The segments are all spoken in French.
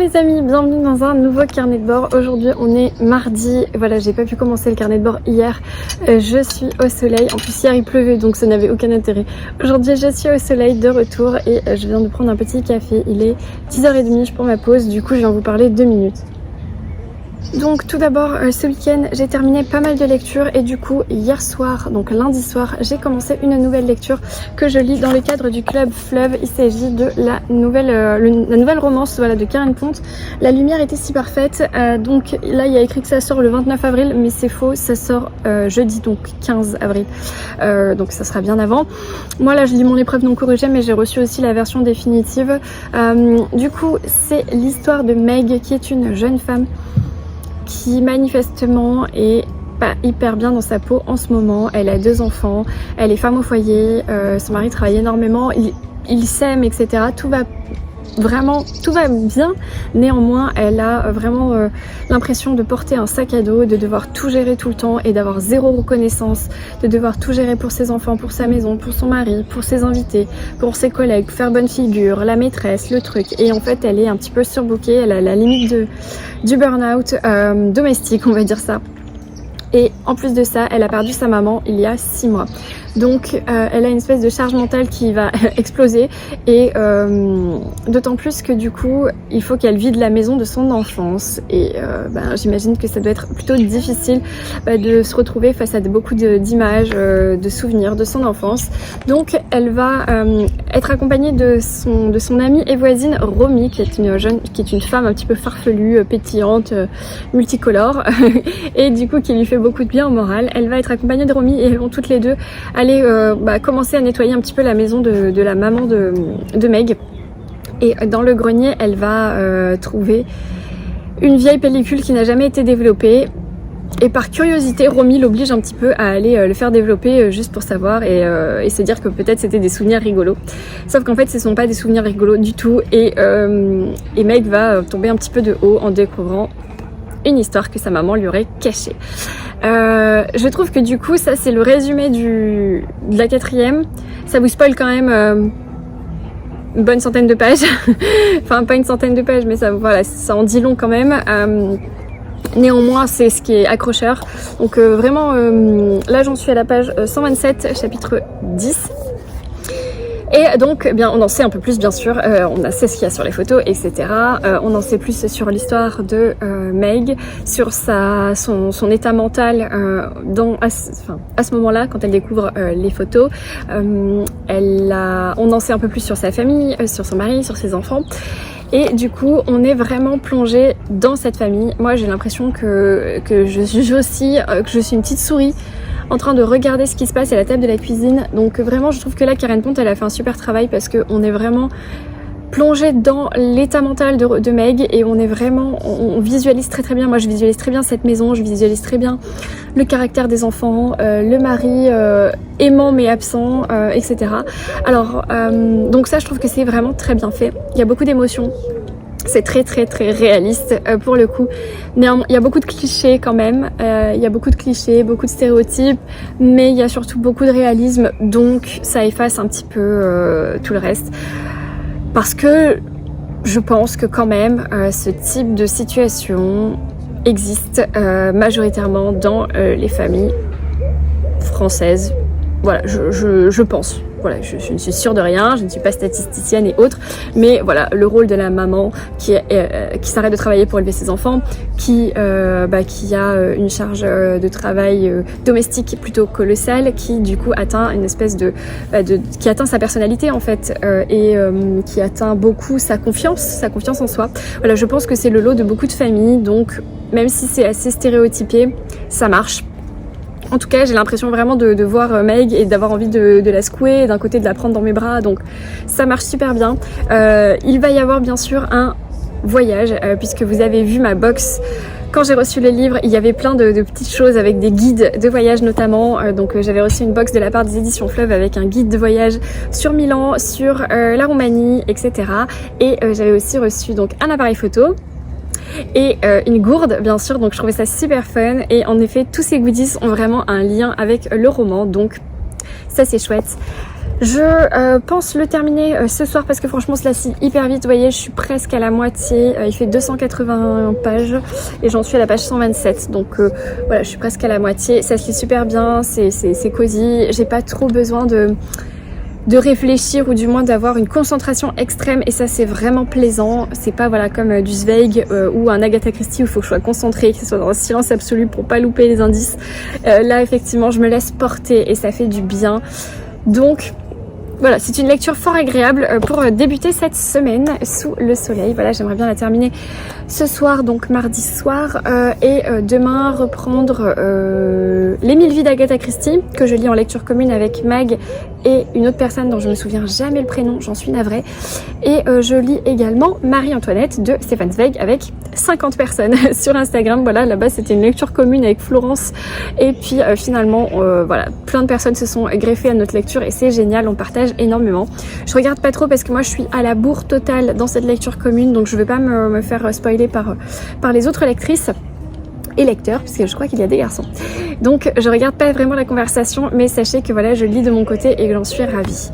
les amis, bienvenue dans un nouveau carnet de bord. Aujourd'hui on est mardi, voilà, j'ai pas pu commencer le carnet de bord hier, je suis au soleil, en plus hier il pleuvait donc ça n'avait aucun intérêt. Aujourd'hui je suis au soleil de retour et je viens de prendre un petit café, il est 10h30, je prends ma pause, du coup je viens vous parler 2 minutes. Donc tout d'abord ce week-end j'ai terminé pas mal de lectures et du coup hier soir, donc lundi soir, j'ai commencé une nouvelle lecture que je lis dans le cadre du club Fleuve. Il s'agit de la nouvelle romance, voilà, de Karen Ponte. La lumière était si parfaite, donc là il y a écrit que ça sort le 29 avril mais c'est faux, ça sort jeudi, donc 15 avril, donc ça sera bien avant. Moi là je lis mon épreuve non corrigée mais j'ai reçu aussi la version définitive. Du coup c'est l'histoire de Meg qui est une jeune femme qui manifestement est pas hyper bien dans sa peau en ce moment. Elle a 2 enfants, elle est femme au foyer, son mari travaille énormément, il s'aime, etc. Tout va bien. Néanmoins, elle a vraiment l'impression de porter un sac à dos, de devoir tout gérer tout le temps et d'avoir zéro reconnaissance, de devoir tout gérer pour ses enfants, pour sa maison, pour son mari, pour ses invités, pour ses collègues, faire bonne figure, la maîtresse, le truc. Et en fait, elle est un petit peu surbookée, elle a la limite du burn-out domestique, on va dire ça. Et en plus de ça, elle a perdu sa maman il y a 6 mois. Donc elle a une espèce de charge mentale qui va exploser et d'autant plus que du coup il faut qu'elle vide la maison de son enfance et j'imagine que ça doit être plutôt difficile de se retrouver face à beaucoup d'images, de souvenirs de son enfance. Donc elle va être accompagnée de son amie et voisine Romy qui est une femme un petit peu farfelue, pétillante, multicolore et du coup qui lui fait beaucoup de bien au moral. Elle va être accompagnée de Romy et elles vont toutes les deux aller commencer à nettoyer un petit peu la maison de la maman de Meg. Et dans le grenier, elle va trouver une vieille pellicule qui n'a jamais été développée. Et par curiosité, Romy l'oblige un petit peu à aller le faire développer juste pour savoir et se dire que peut-être c'était des souvenirs rigolos. Sauf qu'en fait, ce ne sont pas des souvenirs rigolos du tout. Et Meg va tomber un petit peu de haut en découvrant une histoire que sa maman lui aurait cachée. Je trouve que du coup ça c'est le résumé de la 4e. Ça vous spoil quand même une bonne centaine de pages. Enfin pas une centaine de pages mais ça en dit long quand même. Néanmoins c'est ce qui est accrocheur. Donc vraiment là j'en suis à la page 127 chapitre 10. Et donc, on en sait un peu plus, bien sûr. On sait ce qu'il y a sur les photos, etc. On en sait plus sur l'histoire de Meg, sur son état mental à ce moment-là, quand elle découvre les photos. On en sait un peu plus sur sa famille, sur son mari, sur ses enfants. Et du coup, on est vraiment plongé dans cette famille. Moi, j'ai l'impression que je suis une petite souris en train de regarder ce qui se passe à la table de la cuisine. Donc vraiment je trouve que là Karen Ponte elle a fait un super travail parce qu'on est vraiment plongé dans l'état mental de Meg et on visualise très bien. Moi je visualise très bien cette maison, je visualise très bien le caractère des enfants, le mari aimant mais absent, etc. Alors donc ça je trouve que c'est vraiment très bien fait. Il y a beaucoup d'émotions. C'est très réaliste pour le coup. Néanmoins, il y a beaucoup de clichés quand même. Il y a beaucoup de clichés, beaucoup de stéréotypes, mais il y a surtout beaucoup de réalisme, donc ça efface un petit peu tout le reste. Parce que je pense que quand même ce type de situation existe majoritairement dans les familles françaises. Voilà, je pense. Voilà, je ne suis sûre de rien, je ne suis pas statisticienne et autres, mais voilà, le rôle de la maman qui s'arrête de travailler pour élever ses enfants, qui a une charge de travail domestique plutôt colossale, qui du coup atteint une espèce qui atteint sa personnalité en fait, et qui atteint beaucoup sa confiance en soi. Voilà, je pense que c'est le lot de beaucoup de familles, donc même si c'est assez stéréotypé, ça marche. En tout cas, j'ai l'impression vraiment de voir Meg et d'avoir envie de la secouer, d'un côté de la prendre dans mes bras, donc ça marche super bien. Il va y avoir bien sûr un voyage, puisque vous avez vu ma box. Quand j'ai reçu le livre, il y avait plein de petites choses avec des guides de voyage notamment. Donc j'avais reçu une box de la part des éditions Fleuve avec un guide de voyage sur Milan, sur la Roumanie, etc. Et j'avais aussi reçu donc un appareil photo et une gourde bien sûr, donc je trouvais ça super fun. Et en effet tous ces goodies ont vraiment un lien avec le roman, donc ça c'est chouette. Je pense le terminer ce soir parce que franchement cela se lit hyper vite. Vous voyez, je suis presque à la moitié. Il fait 281 pages et j'en suis à la page 127. Donc voilà, je suis presque à la moitié. Ça se lit super bien, c'est cosy. J'ai pas trop besoin de réfléchir ou du moins d'avoir une concentration extrême et ça c'est vraiment plaisant. C'est pas voilà comme du Zweig ou un Agatha Christie où il faut que je sois concentrée, que ce soit dans un silence absolu pour pas louper les indices. Là effectivement je me laisse porter et ça fait du bien. Donc voilà, c'est une lecture fort agréable pour débuter cette semaine sous le soleil. Voilà, j'aimerais bien la terminer ce soir, donc mardi soir, et demain reprendre Les 1000 vies d'Agatha Christie, que je lis en lecture commune avec Mag et une autre personne dont je me souviens jamais le prénom, j'en suis navrée. Et je lis également Marie-Antoinette de Stefan Zweig avec 50 personnes sur Instagram. Voilà, là-bas c'était une lecture commune avec Florence. Et puis finalement, voilà, plein de personnes se sont greffées à notre lecture et c'est génial, on partage énormément. Je regarde pas trop parce que moi je suis à la bourre totale dans cette lecture commune, donc je vais pas me faire spoiler par les autres lectrices et lecteurs, puisque je crois qu'il y a des garçons. Donc je regarde pas vraiment la conversation, mais sachez que voilà, je lis de mon côté et que j'en suis ravie.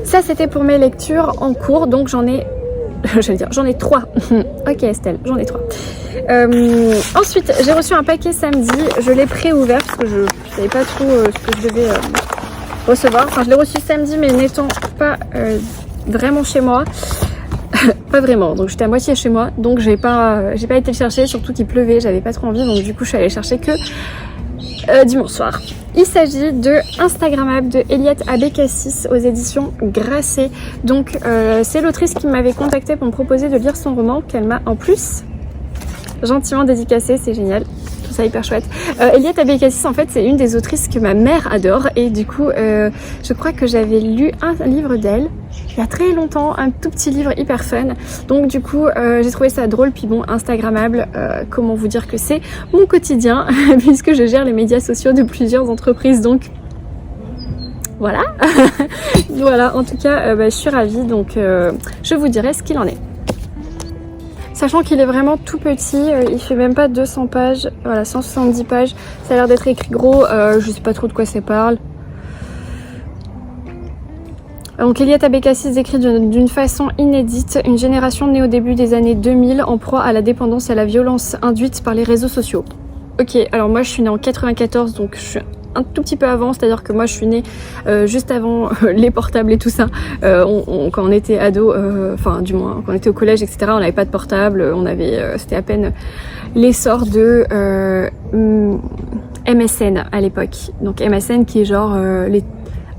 Ça c'était pour mes lectures en cours, donc j'en ai j'en ai 3. Ok Estelle, j'en ai 3. Ensuite, j'ai reçu un paquet samedi, je l'ai pré-ouvert parce que je savais pas trop ce que je devais recevoir. Enfin, je l'ai reçu samedi, mais n'étant pas vraiment chez moi. Pas vraiment, donc j'étais à moitié chez moi, donc j'ai pas été le chercher, surtout qu'il pleuvait, j'avais pas trop envie, donc du coup je suis allée chercher que dimanche soir. Il s'agit de Instagrammable de Eliette Abécassis aux éditions Grasset. Donc c'est l'autrice qui m'avait contactée pour me proposer de lire son roman, qu'elle m'a en plus gentiment dédicacé, c'est génial. Ça hyper chouette. Eliette Abécassis en fait c'est une des autrices que ma mère adore et du coup je crois que j'avais lu un livre d'elle il y a très longtemps, un tout petit livre hyper fun, donc du coup j'ai trouvé ça drôle. Puis bon, Instagrammable, comment vous dire que c'est mon quotidien puisque je gère les médias sociaux de plusieurs entreprises, donc voilà. Voilà, en tout cas je suis ravie, donc je vous dirai ce qu'il en est. Sachant qu'il est vraiment tout petit, il fait même pas 200 pages, voilà, 170 pages, ça a l'air d'être écrit gros, je sais pas trop de quoi ça parle. Donc Eliette Abécassis décrit d'une façon inédite une génération née au début des années 2000 en proie à la dépendance et à la violence induite par les réseaux sociaux. Ok, alors moi je suis née en 94, donc je suis un tout petit peu avant, c'est-à-dire que moi je suis née juste avant les portables et tout ça. Quand on était ado, enfin du moins quand on était au collège, etc., on n'avait pas de portable, on avait, c'était à peine l'essor de MSN à l'époque. Donc MSN qui est genre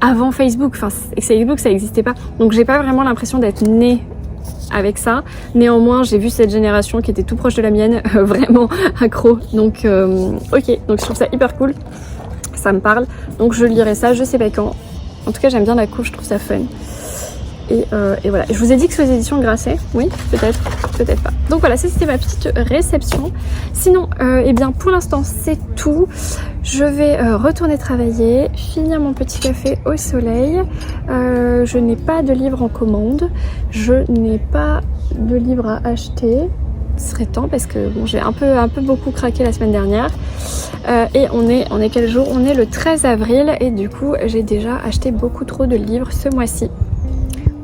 avant Facebook, enfin Facebook ça n'existait pas. Donc j'ai pas vraiment l'impression d'être née avec ça. Néanmoins, j'ai vu cette génération qui était tout proche de la mienne, vraiment accro. Donc ok, donc je trouve ça hyper cool. Ça me parle, donc je lirai ça, je sais pas quand. En tout cas j'aime bien la couve, je trouve ça fun. Et voilà, je vous ai dit que c'est aux éditions Grasset, oui, peut-être, peut-être pas. Donc voilà, ça c'était ma petite réception. Sinon, eh bien pour l'instant c'est tout. Je vais retourner travailler, finir mon petit café au soleil. Je n'ai pas de livre en commande, je n'ai pas de livre à acheter. Ce serait temps parce que bon, j'ai un peu beaucoup craqué la semaine dernière. Et on est quel jour? On est le 13 avril et du coup j'ai déjà acheté beaucoup trop de livres ce mois-ci.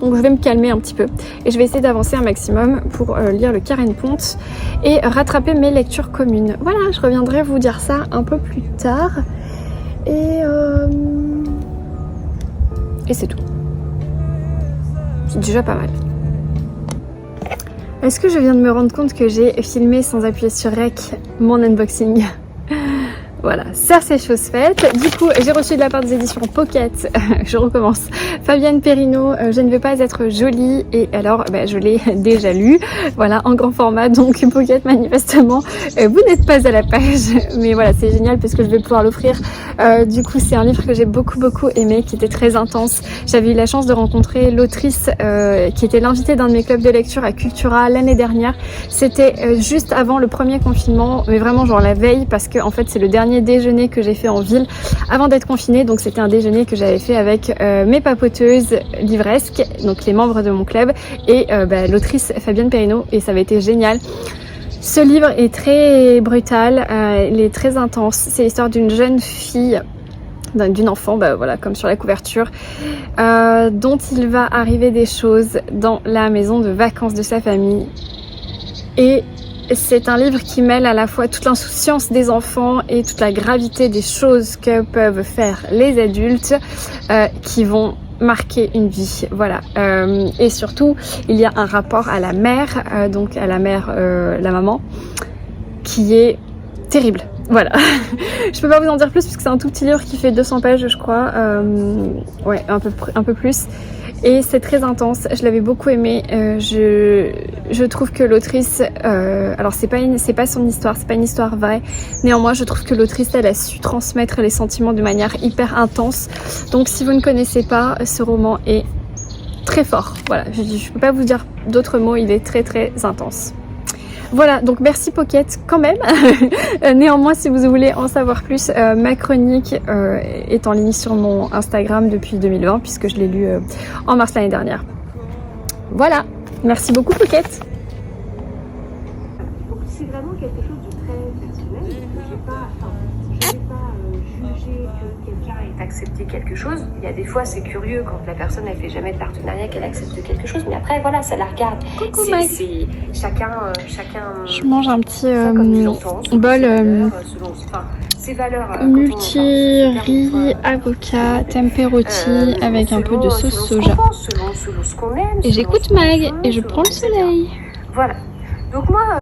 Donc je vais me calmer un petit peu et je vais essayer d'avancer un maximum pour lire le Karen Ponte et rattraper mes lectures communes. Voilà, je reviendrai vous dire ça un peu plus tard. Et c'est tout. C'est déjà pas mal. Est-ce que je viens de me rendre compte que j'ai filmé sans appuyer sur Rec mon unboxing? Voilà, ça c'est chose faite. Du coup, j'ai reçu de la part des éditions Pocket, je recommence, Fabienne Perrineau, Je ne veux pas être jolie, et alors je l'ai déjà lu, voilà, en grand format, donc Pocket manifestement, vous n'êtes pas à la page, mais voilà, c'est génial parce que je vais pouvoir l'offrir. Du coup, c'est un livre que j'ai beaucoup aimé, qui était très intense. J'avais eu la chance de rencontrer l'autrice qui était l'invitée d'un de mes clubs de lecture à Cultura l'année dernière. C'était juste avant le premier confinement, mais vraiment genre la veille, parce que en fait c'est le dernier déjeuner que j'ai fait en ville avant d'être confinée, donc c'était un déjeuner que j'avais fait avec mes papoteuses livresques, donc les membres de mon club, et l'autrice Fabienne Perrineau, et ça avait été génial. Ce livre est très brutal, il est très intense, c'est l'histoire d'une jeune fille d'une enfant, bah voilà, comme sur la couverture, dont il va arriver des choses dans la maison de vacances de sa famille. Et c'est un livre qui mêle à la fois toute l'insouciance des enfants et toute la gravité des choses que peuvent faire les adultes qui vont marquer une vie, voilà. Et surtout, il y a un rapport à la mère, donc à la mère, la maman, qui est terrible. Voilà, je peux pas vous en dire plus parce que c'est un tout petit livre qui fait 200 pages je crois, ouais un peu plus, et c'est très intense, je l'avais beaucoup aimé, je trouve que l'autrice, alors c'est pas son histoire, c'est pas une histoire vraie, néanmoins je trouve que l'autrice elle a su transmettre les sentiments de manière hyper intense, donc si vous ne connaissez pas, ce roman est très fort, voilà, je peux pas vous dire d'autres mots, il est très très intense. Voilà, donc merci Pocket quand même. Néanmoins, si vous voulez en savoir plus, ma chronique est en ligne sur mon Instagram depuis 2020 puisque je l'ai lu en mars l'année dernière. Voilà, merci beaucoup Pocket. Donc c'est vraiment quelque chose de très personnel. Je ne vais pas juger que quelqu'un ait accepté quelque chose. Il y a des fois c'est curieux quand la personne elle fait jamais de partenariat qu'elle accepte quelque chose, mais après voilà, ça la regarde. Coucou C'est Mike. chacun. Je mange un petit comme tu l'entends, bol ses valeurs, multi-riz, avocat, temperotti avec un peu de sauce soja. Selon ce qu'on aime. Et j'écoute Mag et je prends le soleil. Voilà. Donc moi.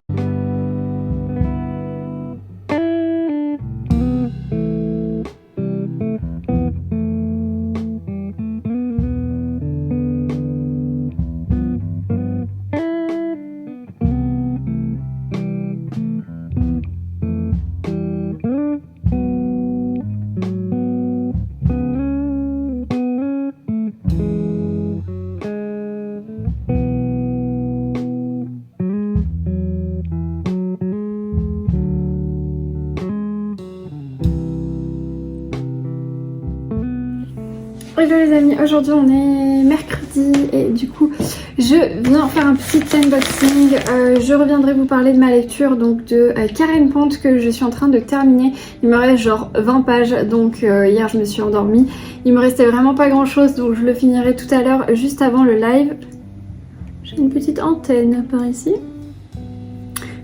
Hello les amis, aujourd'hui on est mercredi et du coup je viens faire un petit unboxing. Je reviendrai vous parler de ma lecture donc de Karen Pond que je suis en train de terminer. Il me reste genre 20 pages donc hier je me suis endormie. Il me restait vraiment pas grand chose donc je le finirai tout à l'heure juste avant le live. J'ai une petite antenne par ici.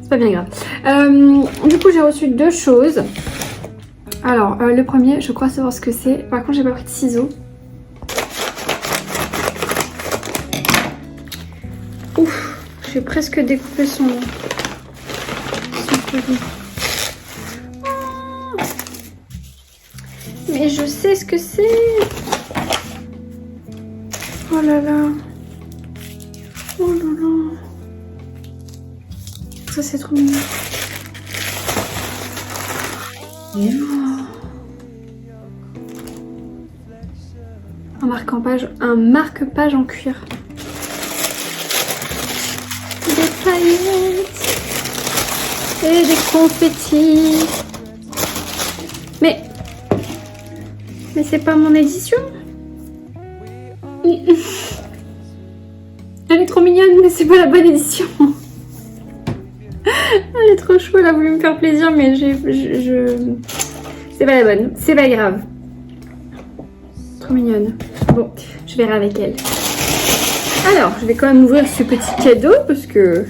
C'est pas bien grave. Du coup j'ai reçu deux choses. Alors le premier, je crois savoir ce que c'est. Par contre j'ai pas pris de ciseaux. Ouf, j'ai presque découpé son produit. Oh, mais je sais ce que c'est. Oh là là. Oh là là. Ça c'est trop mignon. Un marque-page en cuir. Des paillettes et des confettis. Mais c'est pas mon édition. Elle est trop mignonne, mais c'est pas la bonne édition. Elle est trop chou, elle a voulu me faire plaisir, mais c'est pas la bonne. C'est pas grave. Trop mignonne. Bon, je verrai avec elle. Alors, je vais quand même ouvrir ce petit cadeau parce que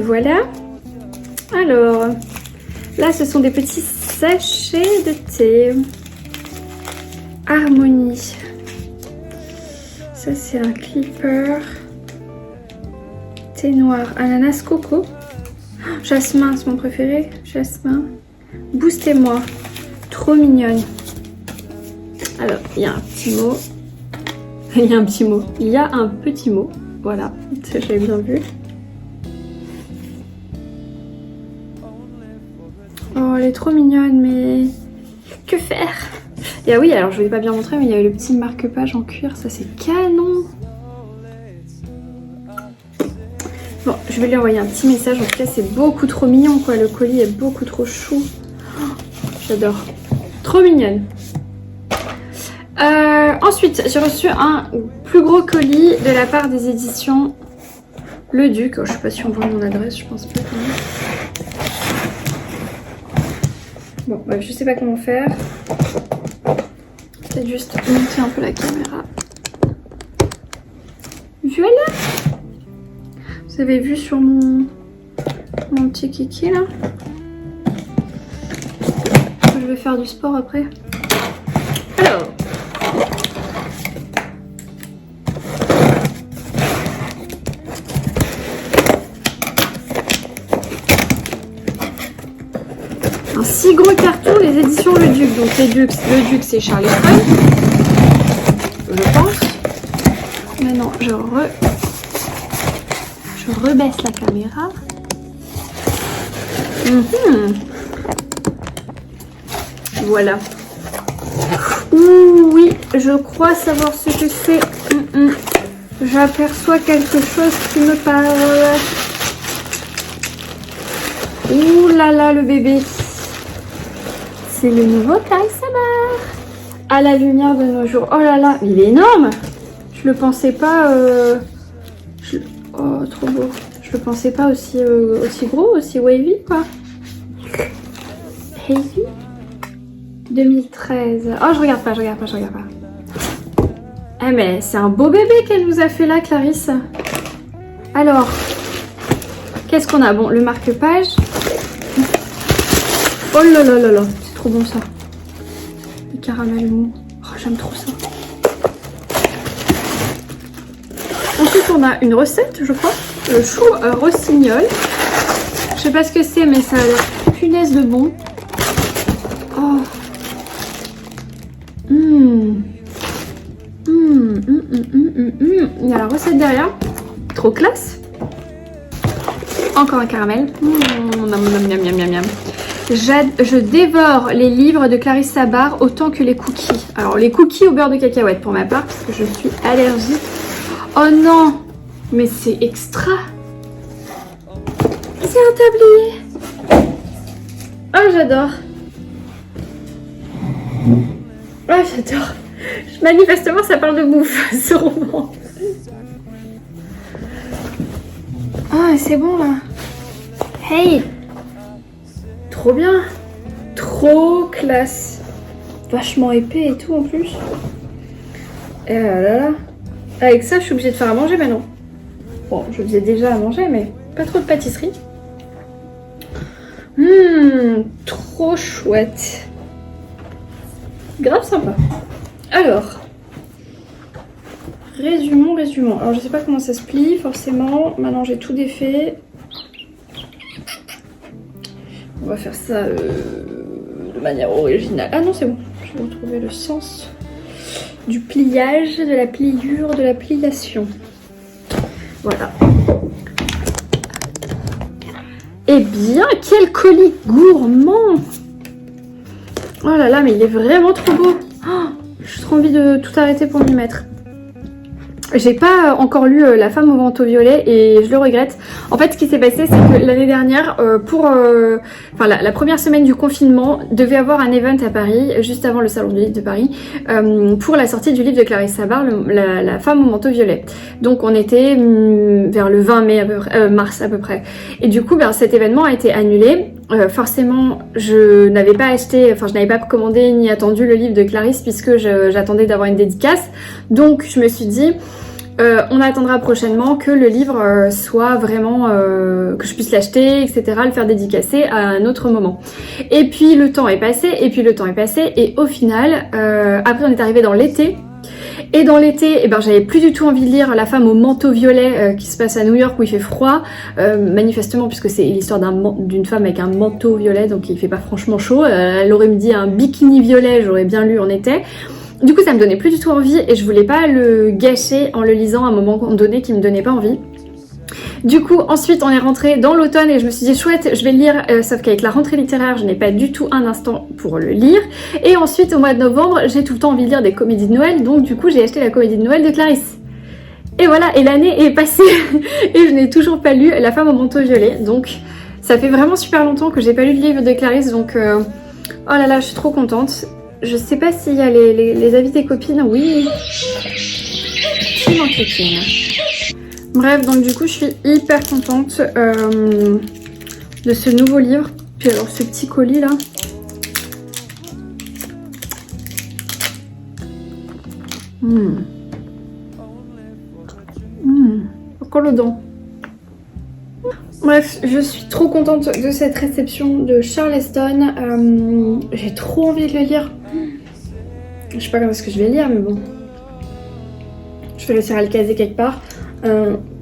voilà. Alors, là, ce sont des petits sachets de thé. Harmonie. Ça, c'est un clipper. Thé noir, ananas, coco. Oh, jasmin, c'est mon préféré. Jasmin. Boostez-moi. Trop mignonne. Alors, il y a un petit mot. Il y a un petit mot. Il y a un petit mot. Voilà, ça j'avais bien vu. Oh, elle est trop mignonne, mais que faire? Et ah oui, alors je ne vais pas bien montrer, mais il y a le petit marque-page en cuir. Ça, c'est canon. Bon, je vais lui envoyer un petit message. En tout cas, c'est beaucoup trop mignon, quoi. Le colis est beaucoup trop chou. Oh, j'adore. Trop mignonne. Ensuite, j'ai reçu un plus gros colis de la part des éditions Le Duc. Oh, je sais pas si on voit mon adresse, je pense pas. Bon, bah, je sais pas comment faire. peut-être juste monter un peu la caméra. Voilà. Vous avez vu sur mon petit kiki là. Je vais faire du sport après. Alors. Un si gros carton, les éditions Le Duc. Donc le Duc c'est Charles Fry, je pense. Maintenant je rebaisse la caméra. Voilà. Ouh, oui, je crois savoir ce que c'est. J'aperçois quelque chose qui me parle. Ouh là là, le bébé. C'est le nouveau Clarisse Sabar. À la lumière de nos jours. Oh là là, il est énorme. Je le pensais pas. Oh, trop beau. Je le pensais pas aussi gros, aussi wavy, quoi. Heavy 2013. Oh, je regarde pas. Eh mais c'est un beau bébé qu'elle nous a fait là, Clarisse. Alors, qu'est-ce qu'on a? Bon, le marque-page. Oh là là là là, c'est trop bon ça. Le caramel mou. Oh, j'aime trop ça. Ensuite, on a une recette, je crois. Le chou rossignol. Je sais pas ce que c'est, mais ça a l'air punaise de bon. Oh. Il y a la recette derrière. Trop classe. Encore un caramel. Je dévore les livres de Clarisse Sabar autant que les cookies. Alors les cookies au beurre de cacahuète pour ma part parce que je suis allergique. Oh non, mais c'est extra. C'est un tablier. Oh j'adore. Oh j'adore. Manifestement ça parle de bouffe ce roman. Ah c'est bon là. Hey. Trop bien. Trop classe. Vachement épais et tout en plus. Et là là. Avec ça je suis obligée de faire à manger maintenant. Bon je faisais déjà à manger mais pas trop de pâtisserie. Trop chouette. Grave sympa. Alors. Résumons. Alors je sais pas comment ça se plie forcément. Maintenant j'ai tout défait. On va faire ça de manière originale. Ah non c'est bon. Je vais retrouver le sens du pliage, de la pliure, de la pliation. Voilà. Eh bien, quel colis gourmand! Oh là là, mais il est vraiment trop beau. Oh, j'ai trop envie de tout arrêter pour m'y mettre. J'ai pas encore lu La femme au manteau violet et je le regrette. En fait, ce qui s'est passé, c'est que l'année dernière, la première semaine du confinement, devait avoir un event à Paris, juste avant le salon du livre de Paris, pour la sortie du livre de Clarisse Sabar, La femme au manteau violet. Donc, on était vers le 20 mai mars à peu près. Et du coup, cet événement a été annulé. Forcément, je n'avais pas commandé ni attendu le livre de Clarisse puisque j'attendais d'avoir une dédicace. Donc, je me suis dit, on attendra prochainement que le livre soit vraiment, que je puisse l'acheter, etc., le faire dédicacer à un autre moment. Et puis, le temps est passé, et au final, après, on est arrivé dans l'été. Et dans l'été, j'avais plus du tout envie de lire La femme au manteau violet qui se passe à New York où il fait froid, manifestement puisque c'est l'histoire d'une femme avec un manteau violet, donc il fait pas franchement chaud. Elle aurait me dit un bikini violet, j'aurais bien lu en été. Du coup ça me donnait plus du tout envie et je voulais pas le gâcher en le lisant à un moment donné qui me donnait pas envie. Du coup, ensuite, on est rentré dans l'automne et je me suis dit, chouette, je vais le lire, sauf qu'avec la rentrée littéraire, je n'ai pas du tout un instant pour le lire. Et ensuite, au mois de novembre, j'ai tout le temps envie de lire des comédies de Noël, donc du coup, j'ai acheté la comédie de Noël de Clarisse. Et voilà, et l'année est passée et je n'ai toujours pas lu La femme au manteau violet, donc ça fait vraiment super longtemps que j'ai pas lu le livre de Clarisse, donc oh là là, je suis trop contente. Je sais pas s'il y a les avis des copines, oui. C'est mon copine. Bref, donc du coup, je suis hyper contente de ce nouveau livre. Puis alors, ce petit colis là. Encore le dent. Bref, je suis trop contente de cette réception de Charleston. J'ai trop envie de le lire. Je sais pas quand est-ce que je vais lire, mais bon. Je vais réussir à le caser quelque part.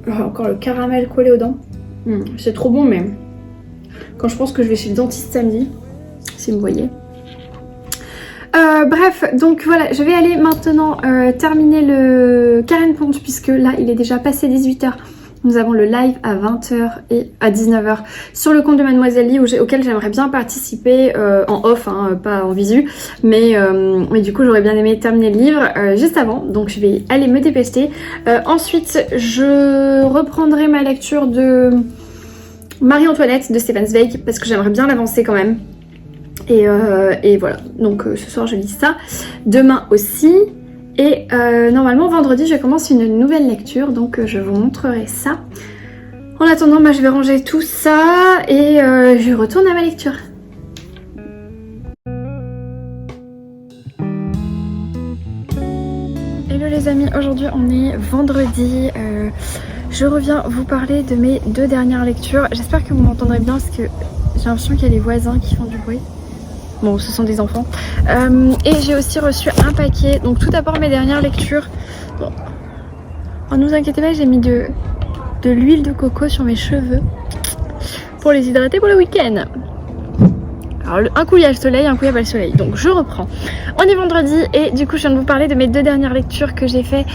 Encore le caramel collé aux dents. C'est trop bon, mais quand je pense que je vais chez le dentiste samedi, si vous voyez. Bref, donc voilà, je vais aller maintenant terminer le Karen Pond, puisque là il est déjà passé 18h. Nous avons le live à 20h et à 19h sur le compte de Mademoiselle Lee auquel j'aimerais bien participer en off, hein, pas en visu. Mais du coup j'aurais bien aimé terminer le livre juste avant, donc je vais aller me dépêcher. Ensuite je reprendrai ma lecture de Marie-Antoinette de Stefan Zweig parce que j'aimerais bien l'avancer quand même. Et voilà, donc ce soir je lis ça, demain aussi. Et normalement vendredi je commence une nouvelle lecture, donc je vous montrerai ça. En attendant, je vais ranger tout ça et je retourne à ma lecture. Hello les amis, aujourd'hui on est vendredi. Je reviens vous parler de mes 2 dernières lectures. J'espère que vous m'entendrez bien parce que j'ai l'impression qu'il y a les voisins qui font du bruit. Bon, ce sont des enfants. Et j'ai aussi reçu un paquet. Donc tout d'abord mes dernières lectures. Bon. Oh, ne vous inquiétez pas, j'ai mis de l'huile de coco sur mes cheveux pour les hydrater pour le week-end. Alors un coup il y a le soleil, un coup il n'y a pas le soleil. Donc je reprends. On est vendredi et du coup je viens de vous parler de mes 2 dernières lectures que j'ai fait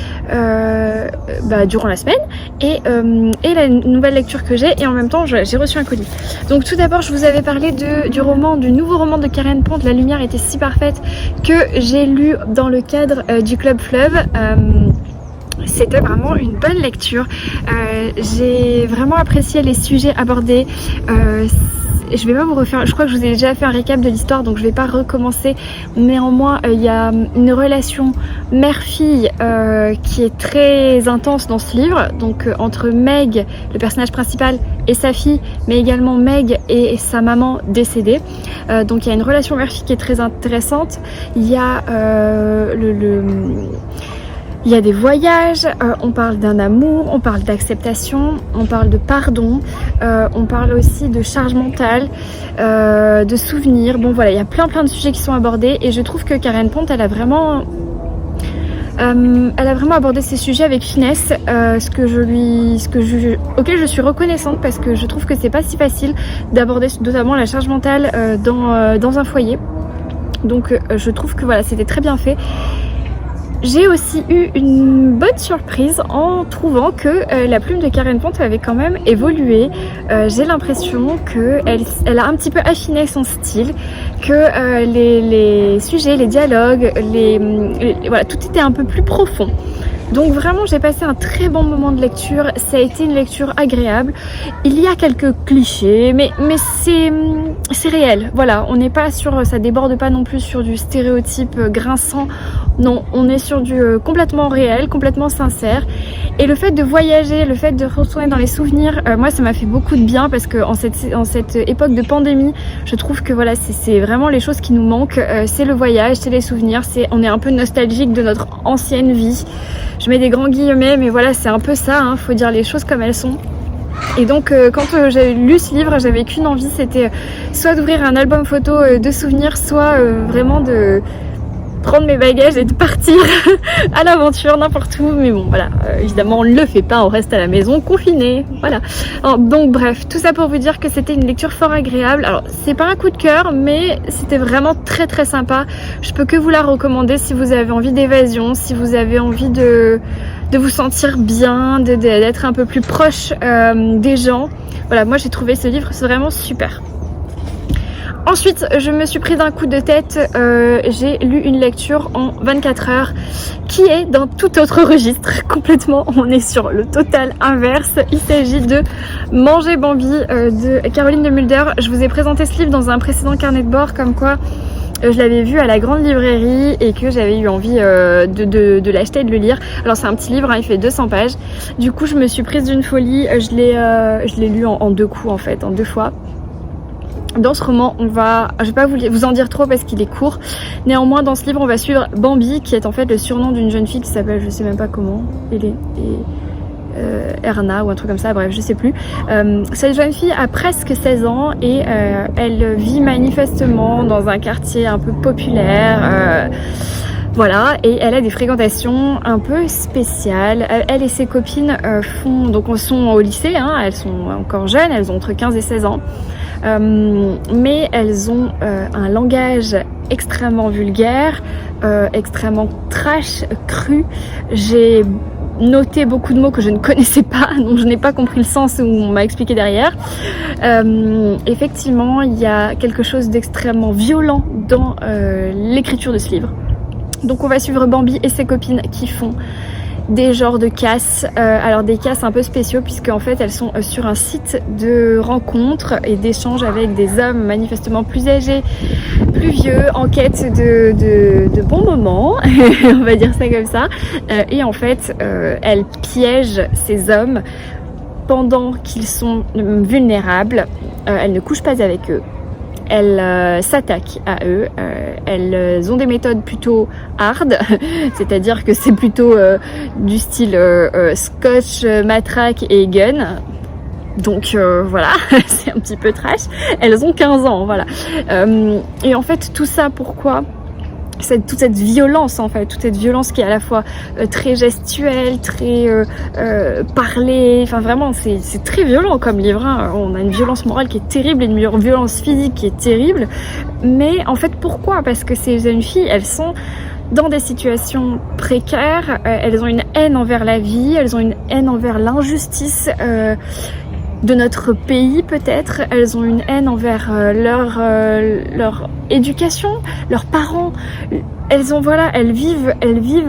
durant la semaine et la nouvelle lecture que j'ai, et en même temps j'ai reçu un colis. Donc tout d'abord je vous avais parlé du nouveau roman de Karen Pond, La lumière était si parfaite, que j'ai lu dans le cadre du Club Fleuve. C'était vraiment une bonne lecture. J'ai vraiment apprécié les sujets abordés. Je vais pas vous refaire, je crois que je vous ai déjà fait un récap de l'histoire, donc je vais pas recommencer. Néanmoins, il y a une relation mère-fille qui est très intense dans ce livre, donc entre Meg, le personnage principal, et sa fille, mais également Meg et sa maman décédée. Donc il y a une relation mère-fille qui est très intéressante. Il y a il y a des voyages, on parle d'un amour, on parle d'acceptation, on parle de pardon, on parle aussi de charge mentale, de souvenirs. Bon voilà, il y a plein de sujets qui sont abordés et je trouve que Karen Pond, elle a vraiment abordé ces sujets avec finesse, auquel je suis reconnaissante parce que je trouve que c'est pas si facile d'aborder notamment la charge mentale dans un foyer. Donc je trouve que voilà, c'était très bien fait. J'ai aussi eu une bonne surprise en trouvant que la plume de Karen Pond avait quand même évolué. J'ai l'impression qu'elle a un petit peu affiné son style, que les sujets, les dialogues, voilà, tout était un peu plus profond. Donc vraiment j'ai passé un très bon moment de lecture, ça a été une lecture agréable. Il y a quelques clichés mais c'est réel, voilà, on n'est pas sur, ça déborde pas non plus sur du stéréotype grinçant, non, on est sur du complètement réel, complètement sincère. Et le fait de voyager, le fait de retourner dans les souvenirs, moi ça m'a fait beaucoup de bien parce que en cette époque de pandémie, je trouve que voilà, c'est vraiment les choses qui nous manquent, c'est le voyage, c'est les souvenirs, on est un peu nostalgique de notre ancienne vie. Je mets des grands guillemets, mais voilà, c'est un peu ça, hein, faut dire les choses comme elles sont. Et donc quand j'ai lu ce livre, j'avais qu'une envie, c'était soit d'ouvrir un album photo de souvenirs, soit vraiment de prendre mes bagages et de partir à l'aventure n'importe où. Mais bon voilà, évidemment on ne le fait pas, on reste à la maison confiné, voilà. Alors, donc bref, tout ça pour vous dire que c'était une lecture fort agréable. Alors c'est pas un coup de cœur, mais c'était vraiment très sympa. Je peux que vous la recommander si vous avez envie d'évasion, si vous avez envie de vous sentir bien, d'être un peu plus proche des gens. Voilà, moi j'ai trouvé ce livre vraiment super. Ensuite, je me suis pris d'un coup de tête, j'ai lu une lecture en 24 heures qui est dans tout autre registre, complètement, on est sur le total inverse. Il s'agit de Manger Bambi de Caroline de Mulder. Je vous ai présenté ce livre dans un précédent carnet de bord, comme quoi je l'avais vu à la grande librairie et que j'avais eu envie de l'acheter et de le lire. Alors c'est un petit livre, hein, il fait 200 pages. Du coup je me suis prise d'une folie, je l'ai lu en 2 coups en fait, en 2 fois. Dans ce roman, je vais pas vous en dire trop parce qu'il est court. Néanmoins, dans ce livre, on va suivre Bambi, qui est en fait le surnom d'une jeune fille qui s'appelle, je sais même pas comment, Erna ou un truc comme ça, bref, je sais plus. Cette jeune fille a presque 16 ans et elle vit manifestement dans un quartier un peu populaire. Voilà, et elle a des fréquentations un peu spéciales. Elle et ses copines sont au lycée, hein, elles sont encore jeunes, elles ont entre 15 et 16 ans. Mais elles ont un langage extrêmement vulgaire, extrêmement trash, cru. J'ai noté beaucoup de mots que je ne connaissais pas, donc je n'ai pas compris le sens où on m'a expliqué derrière. Effectivement, il y a quelque chose d'extrêmement violent dans l'écriture de ce livre. Donc on va suivre Bambi et ses copines qui font des genres de casses, alors des casses un peu spéciaux puisque en fait elles sont sur un site de rencontres et d'échanges avec des hommes manifestement plus âgés, plus vieux, en quête de bons moments, on va dire ça comme ça, et en fait elles piègent ces hommes pendant qu'ils sont vulnérables, elles ne couchent pas avec eux. Elles s'attaquent à eux, elles ont des méthodes plutôt hard, c'est-à-dire que c'est plutôt du style scotch, matraque et gun. Donc voilà, c'est un petit peu trash. Elles ont 15 ans, voilà. Et en fait, tout ça, pourquoi ? Toute cette violence en fait, toute cette violence qui est à la fois très gestuelle, très parlée, enfin vraiment c'est très violent comme livre, hein. On a une violence morale qui est terrible et une violence physique qui est terrible, mais en fait pourquoi ? Parce que ces jeunes filles, elles sont dans des situations précaires, elles ont une haine envers la vie, elles ont une haine envers l'injustice de notre pays peut-être, elles ont une haine envers leur éducation, leurs parents, elles vivent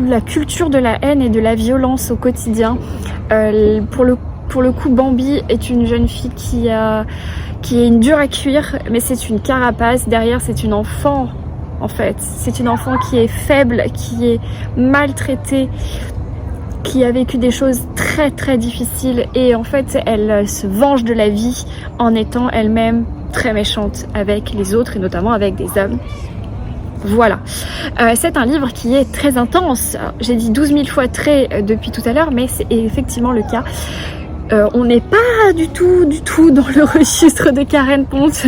la culture de la haine et de la violence au quotidien. Pour le coup, Bambi est une jeune fille qui est une dure à cuire, mais c'est une carapace, derrière c'est une enfant en fait, c'est une enfant qui est faible, qui est maltraitée, qui a vécu des choses très très difficiles et en fait elle se venge de la vie en étant elle-même très méchante avec les autres et notamment avec des hommes. Voilà, c'est un livre qui est très intense. J'ai dit 12 000 fois très depuis tout à l'heure, mais c'est effectivement le cas. On n'est pas du tout dans le registre de Karen Ponte.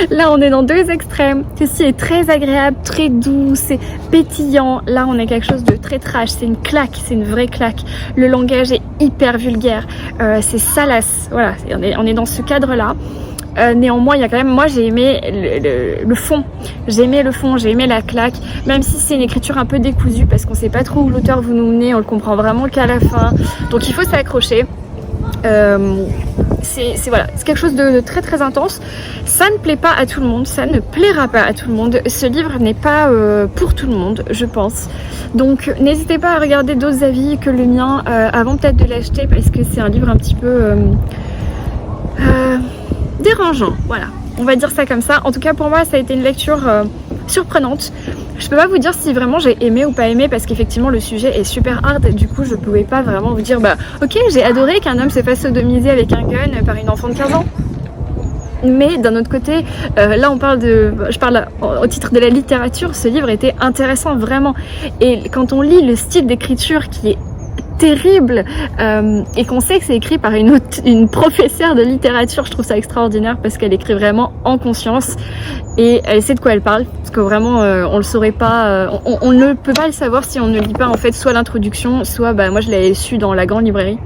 Là on est dans deux extrêmes. Ceci est très agréable, très doux, c'est pétillant. Là on est quelque chose de très trash, c'est une claque, c'est une vraie claque. Le langage est hyper vulgaire, c'est salace, voilà, on est dans ce cadre là. Néanmoins il y a quand même, moi j'ai aimé le fond, j'ai aimé la claque, même si c'est une écriture un peu décousue parce qu'on sait pas trop où l'auteur vous nous menez, on le comprend vraiment qu'à la fin, donc il faut s'accrocher. C'est quelque chose de très très intense. Ça ne plaît pas à tout le monde, ça ne plaira pas à tout le monde. Ce livre n'est pas pour tout le monde, je pense. Donc n'hésitez pas à regarder d'autres avis que le mien avant peut-être de l'acheter parce que c'est un livre un petit peu dérangeant. Voilà, on va dire ça comme ça. En tout cas pour moi ça a été une lecture surprenante. Je peux pas vous dire si vraiment j'ai aimé ou pas aimé parce qu'effectivement le sujet est super hard, du coup je pouvais pas vraiment vous dire bah ok j'ai adoré qu'un homme se fasse sodomiser avec un gun par une enfant de 15 ans. Mais d'un autre côté, là je parle au titre de la littérature, ce livre était intéressant vraiment. Et quand on lit le style d'écriture qui est terrible et qu'on sait que c'est écrit par une professeure de littérature, je trouve ça extraordinaire parce qu'elle écrit vraiment en conscience et elle sait de quoi elle parle parce que vraiment on le saurait pas, on ne peut pas le savoir si on ne lit pas en fait soit l'introduction soit moi je l'avais su dans la grande librairie.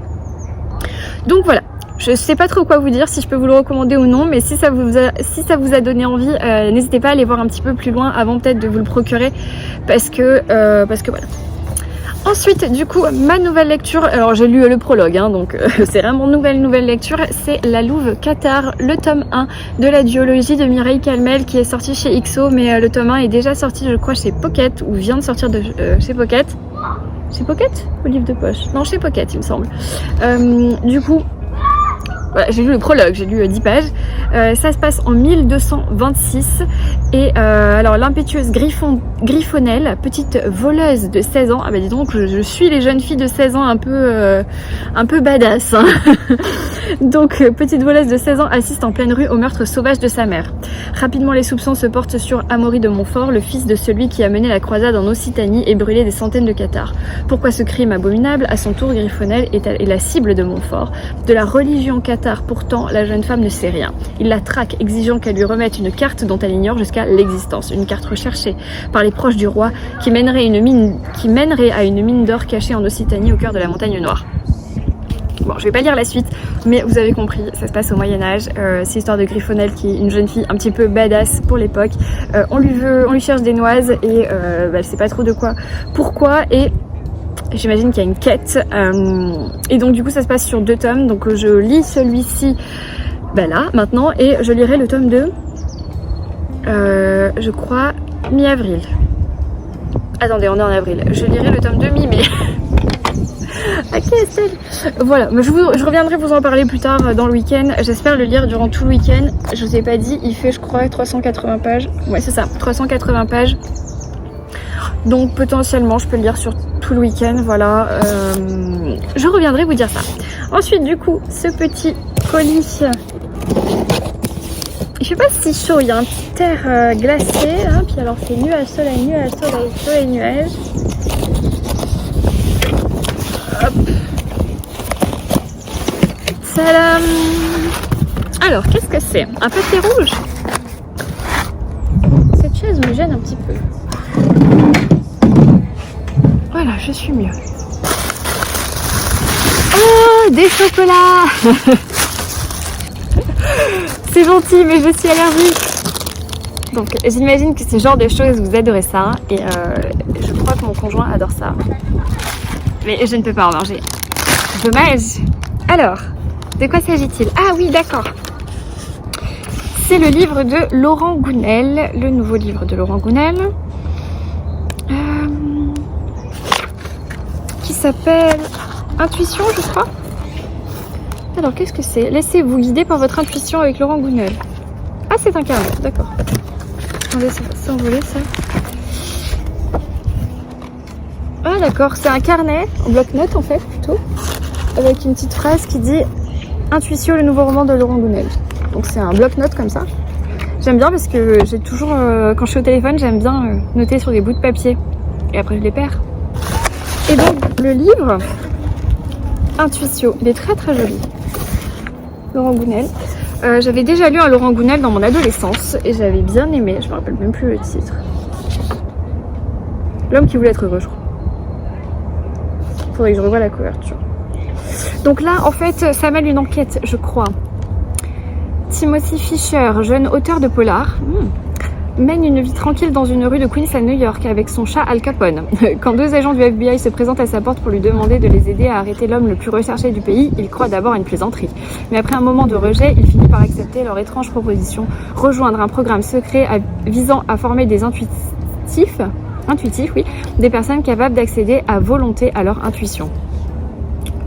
Donc voilà, je sais pas trop quoi vous dire, si je peux vous le recommander ou non, mais si ça vous a donné envie, n'hésitez pas à aller voir un petit peu plus loin avant peut-être de vous le procurer parce que voilà. Ensuite, du coup, ma nouvelle lecture, alors j'ai lu le prologue, hein, donc c'est vraiment nouvelle lecture, c'est La Louve Cathare, le tome 1 de la duologie de Mireille Calmel qui est sorti chez XO, mais le tome 1 est déjà sorti, je crois, chez Pocket, ou vient de sortir de chez Pocket. Chez Pocket ou livre de poche? Non, chez Pocket, il me semble. Du coup, Voilà, j'ai lu le prologue, j'ai lu 10 pages. Ça se passe en 1226 et alors l'impétueuse Griffonnelle, petite voleuse de 16 ans, ah bah dis donc je suis les jeunes filles de 16 ans un peu badass, hein. Donc petite voleuse de 16 ans assiste en pleine rue au meurtre sauvage de sa mère. Rapidement les soupçons se portent sur Amaury de Montfort, le fils de celui qui a mené la croisade en Occitanie et brûlé des centaines de cathares. Pourquoi ce crime abominable? À son tour, Griffonnelle est la cible de Montfort. De la religion cathare, pourtant, la jeune femme ne sait rien. Il la traque, exigeant qu'elle lui remette une carte dont elle ignore jusqu'à l'existence. Une carte recherchée par les proches du roi qui mènerait à une mine d'or cachée en Occitanie au cœur de la montagne noire. Bon, je vais pas lire la suite, mais vous avez compris, ça se passe au Moyen-Âge. C'est l'histoire de Griffonnelle qui est une jeune fille un petit peu badass pour l'époque. On lui cherche des noises et elle sait pas trop de quoi. Pourquoi? Et j'imagine qu'il y a une quête. Et donc du coup ça se passe sur 2 tomes. Donc je lis celui-ci là, maintenant, et je lirai le tome 2, je crois, mi-avril. Attendez, on est en avril. Je lirai le tome 2 mi-mai. Ok, Estelle. Voilà, mais je reviendrai vous en parler plus tard dans le week-end. J'espère le lire durant tout le week-end. Je vous ai pas dit, il fait je crois 380 pages. Ouais, c'est ça, 380 pages. Donc potentiellement je peux le lire sur tout le week-end, voilà. Je reviendrai vous dire ça. Ensuite du coup, ce petit colis, il fait pas si chaud, il y a un petit air glacé, hein, puis alors c'est nuage, soleil, nuage, soleil, soleil, nuage. Hop. Salam. Alors, qu'est-ce que c'est? Un papier rouge? Cette chaise me gêne un petit peu. Voilà, je suis mieux. Oh, des chocolats. C'est gentil, mais je suis allergique. Donc, j'imagine que c'est le genre de choses, vous adorez ça. Et je crois que mon conjoint adore ça. Mais je ne peux pas en manger. Dommage. Alors, de quoi s'agit-il? Ah oui, d'accord. C'est le livre de Laurent Gounelle, le nouveau livre de Laurent Gounelle, qui s'appelle Intuition, je crois. Alors, qu'est-ce que c'est? Laissez-vous guider par votre intuition avec Laurent Gounelle. Ah, c'est un carnet, d'accord. Attendez, ça va s'envoler, ça. Ah, d'accord, c'est un carnet, en bloc-notes en fait, plutôt, avec une petite phrase qui dit Intuition, le nouveau roman de Laurent Gounelle. Donc c'est un bloc-notes comme ça. J'aime bien parce que j'ai toujours, quand je suis au téléphone, j'aime bien noter sur des bouts de papier. Et après je les perds. Et donc le livre, Intuition, il est très très joli. Laurent Gounelle. J'avais déjà lu un Laurent Gounelle dans mon adolescence et j'avais bien aimé, je me rappelle même plus le titre. L'homme qui voulait être heureux, je crois. Faudrait que je revoie la couverture. Donc là, en fait, ça mêle une enquête, je crois. Timothy Fisher, jeune auteur de polar, mène une vie tranquille dans une rue de Queens à New York avec son chat Al Capone. Quand 2 agents du FBI se présentent à sa porte pour lui demander de les aider à arrêter l'homme le plus recherché du pays, il croit d'abord à une plaisanterie. Mais après un moment de rejet, il finit par accepter leur étrange proposition, rejoindre un programme secret visant à former des intuitifs, oui, des personnes capables d'accéder à volonté à leur intuition.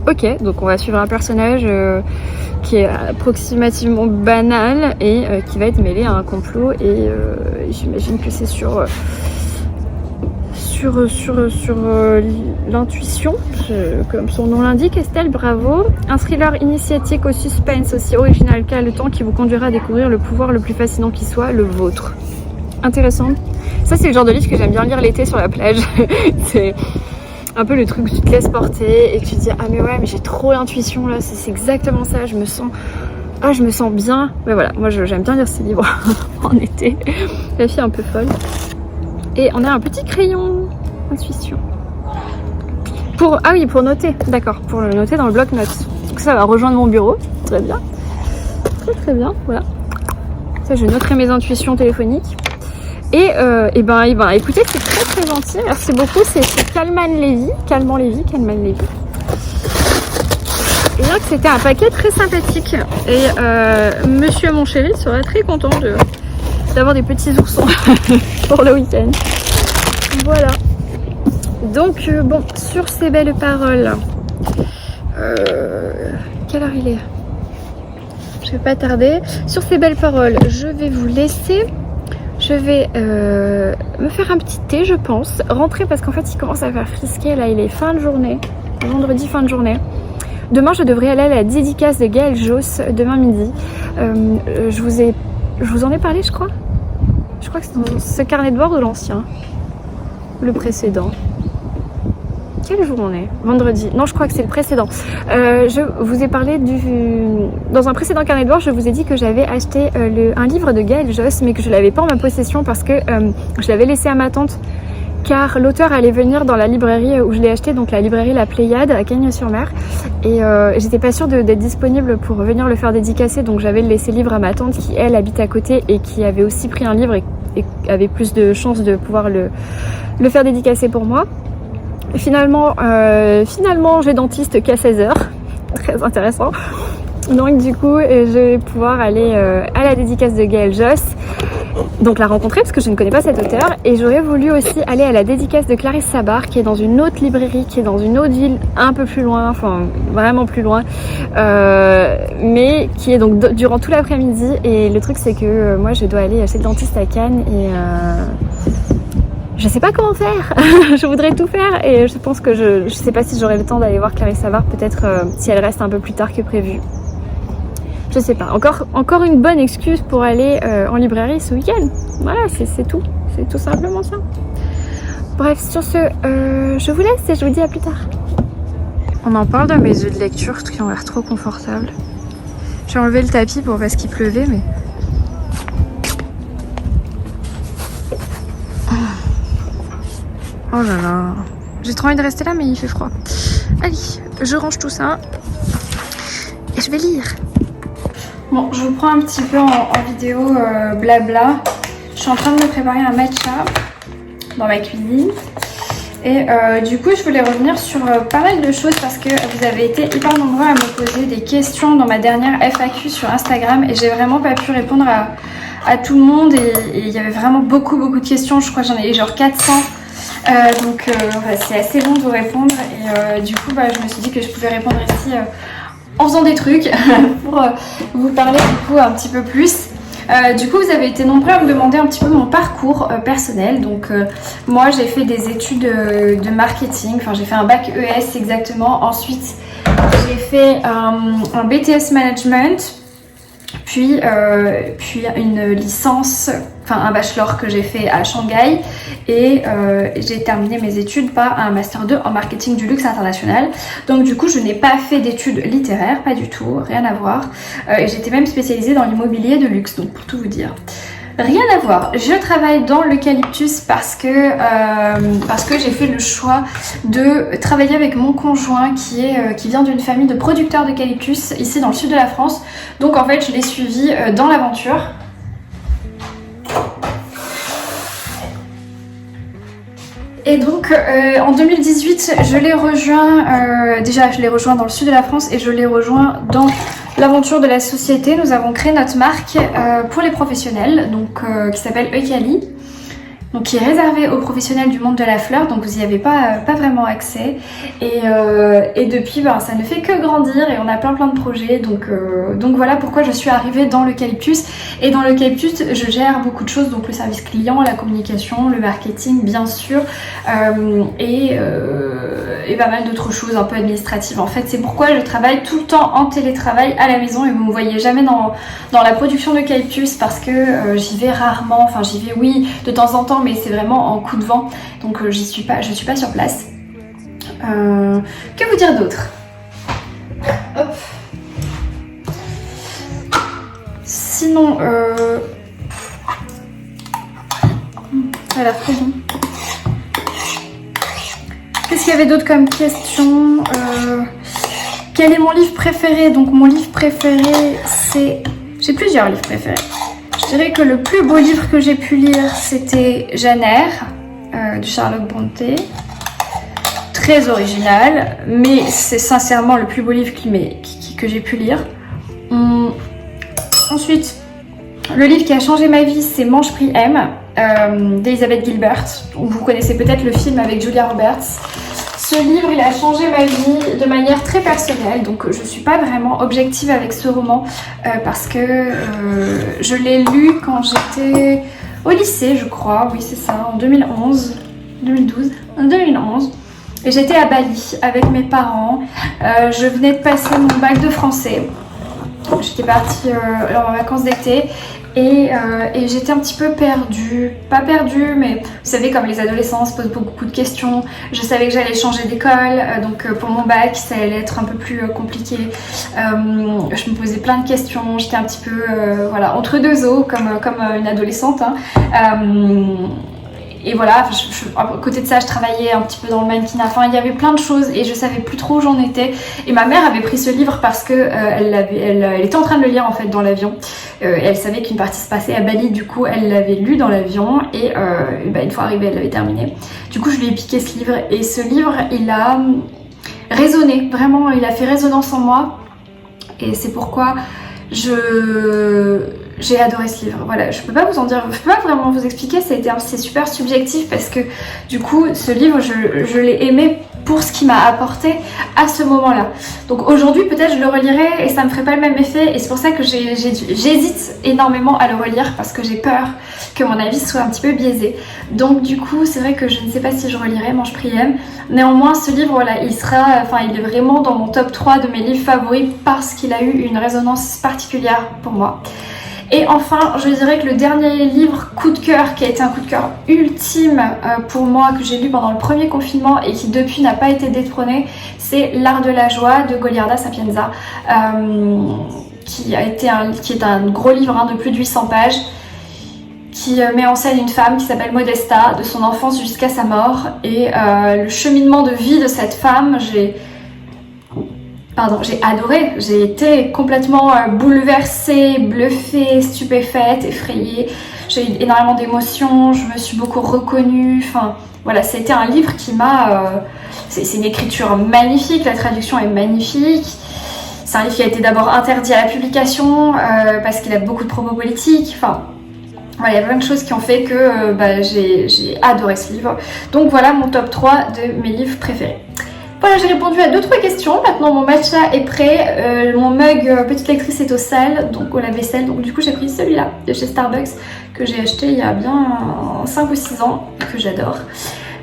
Ok, donc on va suivre un personnage qui est approximativement banal et qui va être mêlé à un complot et j'imagine que c'est sur l'intuition, comme son nom l'indique. Estelle, bravo. Un thriller initiatique au suspense aussi original qu'à le temps qui vous conduira à découvrir le pouvoir le plus fascinant qui soit, le vôtre. Intéressant. Ça c'est le genre de livre que j'aime bien lire l'été sur la plage. C'est un peu le truc où tu te laisses porter et que tu te dis ah mais ouais mais j'ai trop l'intuition là, c'est exactement ça, je me sens bien. Mais voilà, moi j'aime bien lire ces livres en été. La fille est un peu folle. Et on a un petit crayon intuition. Pour noter, d'accord, pour le noter dans le bloc-notes. Donc ça va rejoindre mon bureau, très bien. Très bien, voilà. Ça je noterai mes intuitions téléphoniques. Et écoutez, c'est très très gentil, merci beaucoup, c'est Calman Lévy. Et là, c'était un paquet très sympathique. Et monsieur mon chéri serait très content d'avoir des petits oursons pour le week-end. Voilà. Donc, bon, sur ces belles paroles, quelle heure il est? je vais pas tarder. Sur ces belles paroles, je vais vous laisser. Je vais me faire un petit thé, je pense. Rentrer parce qu'en fait, il commence à faire frisquer. Là, il est fin de journée. Vendredi, fin de journée. Demain, je devrais aller à la dédicace de Gaël Josse, demain midi. Je vous en ai parlé, je crois. Je crois que c'est dans ce carnet de bord de l'ancien. Le précédent. Quel jour on est? Vendredi. Non, je crois que c'est le précédent. Je vous ai parlé dans un précédent carnet de bord, je vous ai dit que j'avais acheté un livre de Gaël Josse, mais que je l'avais pas en ma possession parce que je l'avais laissé à ma tante, car l'auteur allait venir dans la librairie où je l'ai acheté, donc la librairie La Pléiade à Cagnes-sur-Mer. Et j'étais pas sûre d'être disponible pour venir le faire dédicacer, donc j'avais laissé le livre à ma tante qui, elle, habite à côté et qui avait aussi pris un livre et avait plus de chances de pouvoir le faire dédicacer pour moi. Finalement, j'ai dentiste qu'à 16h. Très intéressant. Donc du coup, je vais pouvoir aller à la dédicace de Gaël Josse. Donc la rencontrer parce que je ne connais pas cet auteur. Et j'aurais voulu aussi aller à la dédicace de Clarisse Sabar qui est dans une autre librairie, qui est dans une autre ville un peu plus loin, enfin vraiment plus loin. Mais qui est donc durant tout l'après-midi. Et le truc c'est que moi je dois aller chez le dentiste à Cannes et... je sais pas comment faire. Je voudrais tout faire et je pense que je sais pas si j'aurai le temps d'aller voir Clarisse Savar, peut-être si elle reste un peu plus tard que prévu. Je sais pas. Encore une bonne excuse pour aller en librairie ce week-end. Voilà, c'est tout. C'est tout simplement ça. Bref, sur ce, je vous laisse et je vous dis à plus tard. On en parle de mes yeux de lecture qui ont l'air trop confortables. J'ai enlevé le tapis parce qu'il pleuvait, mais... Oh là là, j'ai trop envie de rester là mais il fait froid. Allez, je range tout ça et je vais lire. Bon, je vous prends un petit peu en vidéo blabla. Je suis en train de me préparer un matcha dans ma cuisine. Et du coup, je voulais revenir sur pas mal de choses parce que vous avez été hyper nombreux à me poser des questions dans ma dernière FAQ sur Instagram et j'ai vraiment pas pu répondre à tout le monde et il y avait vraiment beaucoup de questions. Je crois que j'en ai genre 400. Donc c'est assez long de vous répondre et du coup je me suis dit que je pouvais répondre ici en faisant des trucs pour vous parler du coup un petit peu plus. Du coup vous avez été nombreux à me demander un petit peu mon parcours personnel. Donc moi j'ai fait des études de marketing, enfin j'ai fait un bac ES exactement. Ensuite j'ai fait un BTS management, puis une licence, enfin un bachelor que j'ai fait à Shanghai et j'ai terminé mes études par un master 2 en marketing du luxe international. Donc du coup je n'ai pas fait d'études littéraires, pas du tout, rien à voir. Et j'étais même spécialisée dans l'immobilier de luxe, donc pour tout vous dire. Rien à voir, je travaille dans l'eucalyptus parce que j'ai fait le choix de travailler avec mon conjoint qui vient d'une famille de producteurs d'eucalyptus ici dans le sud de la France. Donc en fait je l'ai suivi dans l'aventure. Et donc en 2018 je l'ai rejoint, déjà je l'ai rejoint dans le sud de la France et je l'ai rejoint dans l'aventure de la société. Nous avons créé notre marque pour les professionnels, donc qui s'appelle Eucali, donc qui est réservée aux professionnels du monde de la fleur, donc vous n'y avez pas vraiment accès. Et depuis ça ne fait que grandir et on a plein de projets, donc voilà pourquoi je suis arrivée dans l'eucalyptus. Et dans l'eucalyptus je gère beaucoup de choses, donc le service client, la communication, le marketing bien sûr, et pas mal d'autres choses un peu administratives en fait. C'est pourquoi je travaille tout le temps en télétravail à la maison et vous ne me voyez jamais dans la production d'eucalyptus parce que j'y vais rarement, enfin j'y vais oui de temps en temps mais c'est vraiment en coup de vent, donc je suis pas sur place. Que vous dire d'autre? Hop. Sinon ça a l'air très bon. Qu'est-ce qu'il y avait d'autre comme question? Quel est mon livre préféré? Donc mon livre préféré c'est... J'ai plusieurs livres préférés. Je dirais que le plus beau livre que j'ai pu lire, c'était Jane Eyre, de Charlotte Brontë. Très original, mais c'est sincèrement le plus beau livre que j'ai pu lire. Ensuite, le livre qui a changé ma vie, c'est Mange Prix M, d'Elizabeth Gilbert. Vous connaissez peut-être le film avec Julia Roberts. Ce livre, il a changé ma vie de manière très personnelle, donc je suis pas vraiment objective avec ce roman parce que je l'ai lu quand j'étais au lycée, je crois, oui c'est ça, en 2011, 2012, en 2011. Et j'étais à Bali avec mes parents, je venais de passer mon bac de français, j'étais partie en vacances d'été. Et j'étais un petit peu perdue, pas perdue, mais vous savez comme les adolescents se posent beaucoup de questions. Je savais que j'allais changer d'école, donc pour mon bac ça allait être un peu plus compliqué. Je me posais plein de questions, j'étais un petit peu voilà, entre deux eaux comme une adolescente. Hein. Et voilà, à côté de ça, je travaillais un petit peu dans le mannequinat. Enfin, il y avait plein de choses et je savais plus trop où j'en étais. Et ma mère avait pris ce livre parce que elle était en train de le lire en fait dans l'avion. Elle savait qu'une partie se passait à Bali, du coup, elle l'avait lu dans l'avion et une fois arrivée, elle l'avait terminé. Du coup, je lui ai piqué ce livre et ce livre, il a résonné. Vraiment, il a fait résonance en moi et c'est pourquoi j'ai adoré ce livre. Voilà, je peux pas vous en dire, je peux pas vraiment vous expliquer, c'est super subjectif parce que du coup ce livre je l'ai aimé pour ce qu'il m'a apporté à ce moment-là. Donc aujourd'hui peut-être je le relirai et ça me ferait pas le même effet et c'est pour ça que j'hésite énormément à le relire parce que j'ai peur que mon avis soit un petit peu biaisé. Donc du coup c'est vrai que je ne sais pas si je relirai Mange Prie Aime. Néanmoins ce livre voilà, il est vraiment dans mon top 3 de mes livres favoris parce qu'il a eu une résonance particulière pour moi. Et enfin, je dirais que le dernier livre coup de cœur, qui a été un coup de cœur ultime pour moi, que j'ai lu pendant le premier confinement et qui depuis n'a pas été détrôné, c'est L'Art de la joie de Goliarda Sapienza, qui est un gros livre de plus de 800 pages, qui met en scène une femme qui s'appelle Modesta, de son enfance jusqu'à sa mort, et le cheminement de vie de cette femme, j'ai adoré, j'ai été complètement bouleversée, bluffée, stupéfaite, effrayée. J'ai eu énormément d'émotions, je me suis beaucoup reconnue. Enfin, voilà, c'était un livre qui m'a... c'est une écriture magnifique, la traduction est magnifique. C'est un livre qui a été d'abord interdit à la publication parce qu'il a beaucoup de propos politiques. Enfin, voilà, il y a plein de choses qui ont fait que j'ai adoré ce livre. Donc voilà mon top 3 de mes livres préférés. Voilà, j'ai répondu à 2-3 questions. Maintenant, mon matcha est prêt. Mon mug petite lectrice est au sale, donc au lave-vaisselle. Donc du coup, j'ai pris celui-là de chez Starbucks que j'ai acheté il y a bien 5 ou 6 ans, que j'adore.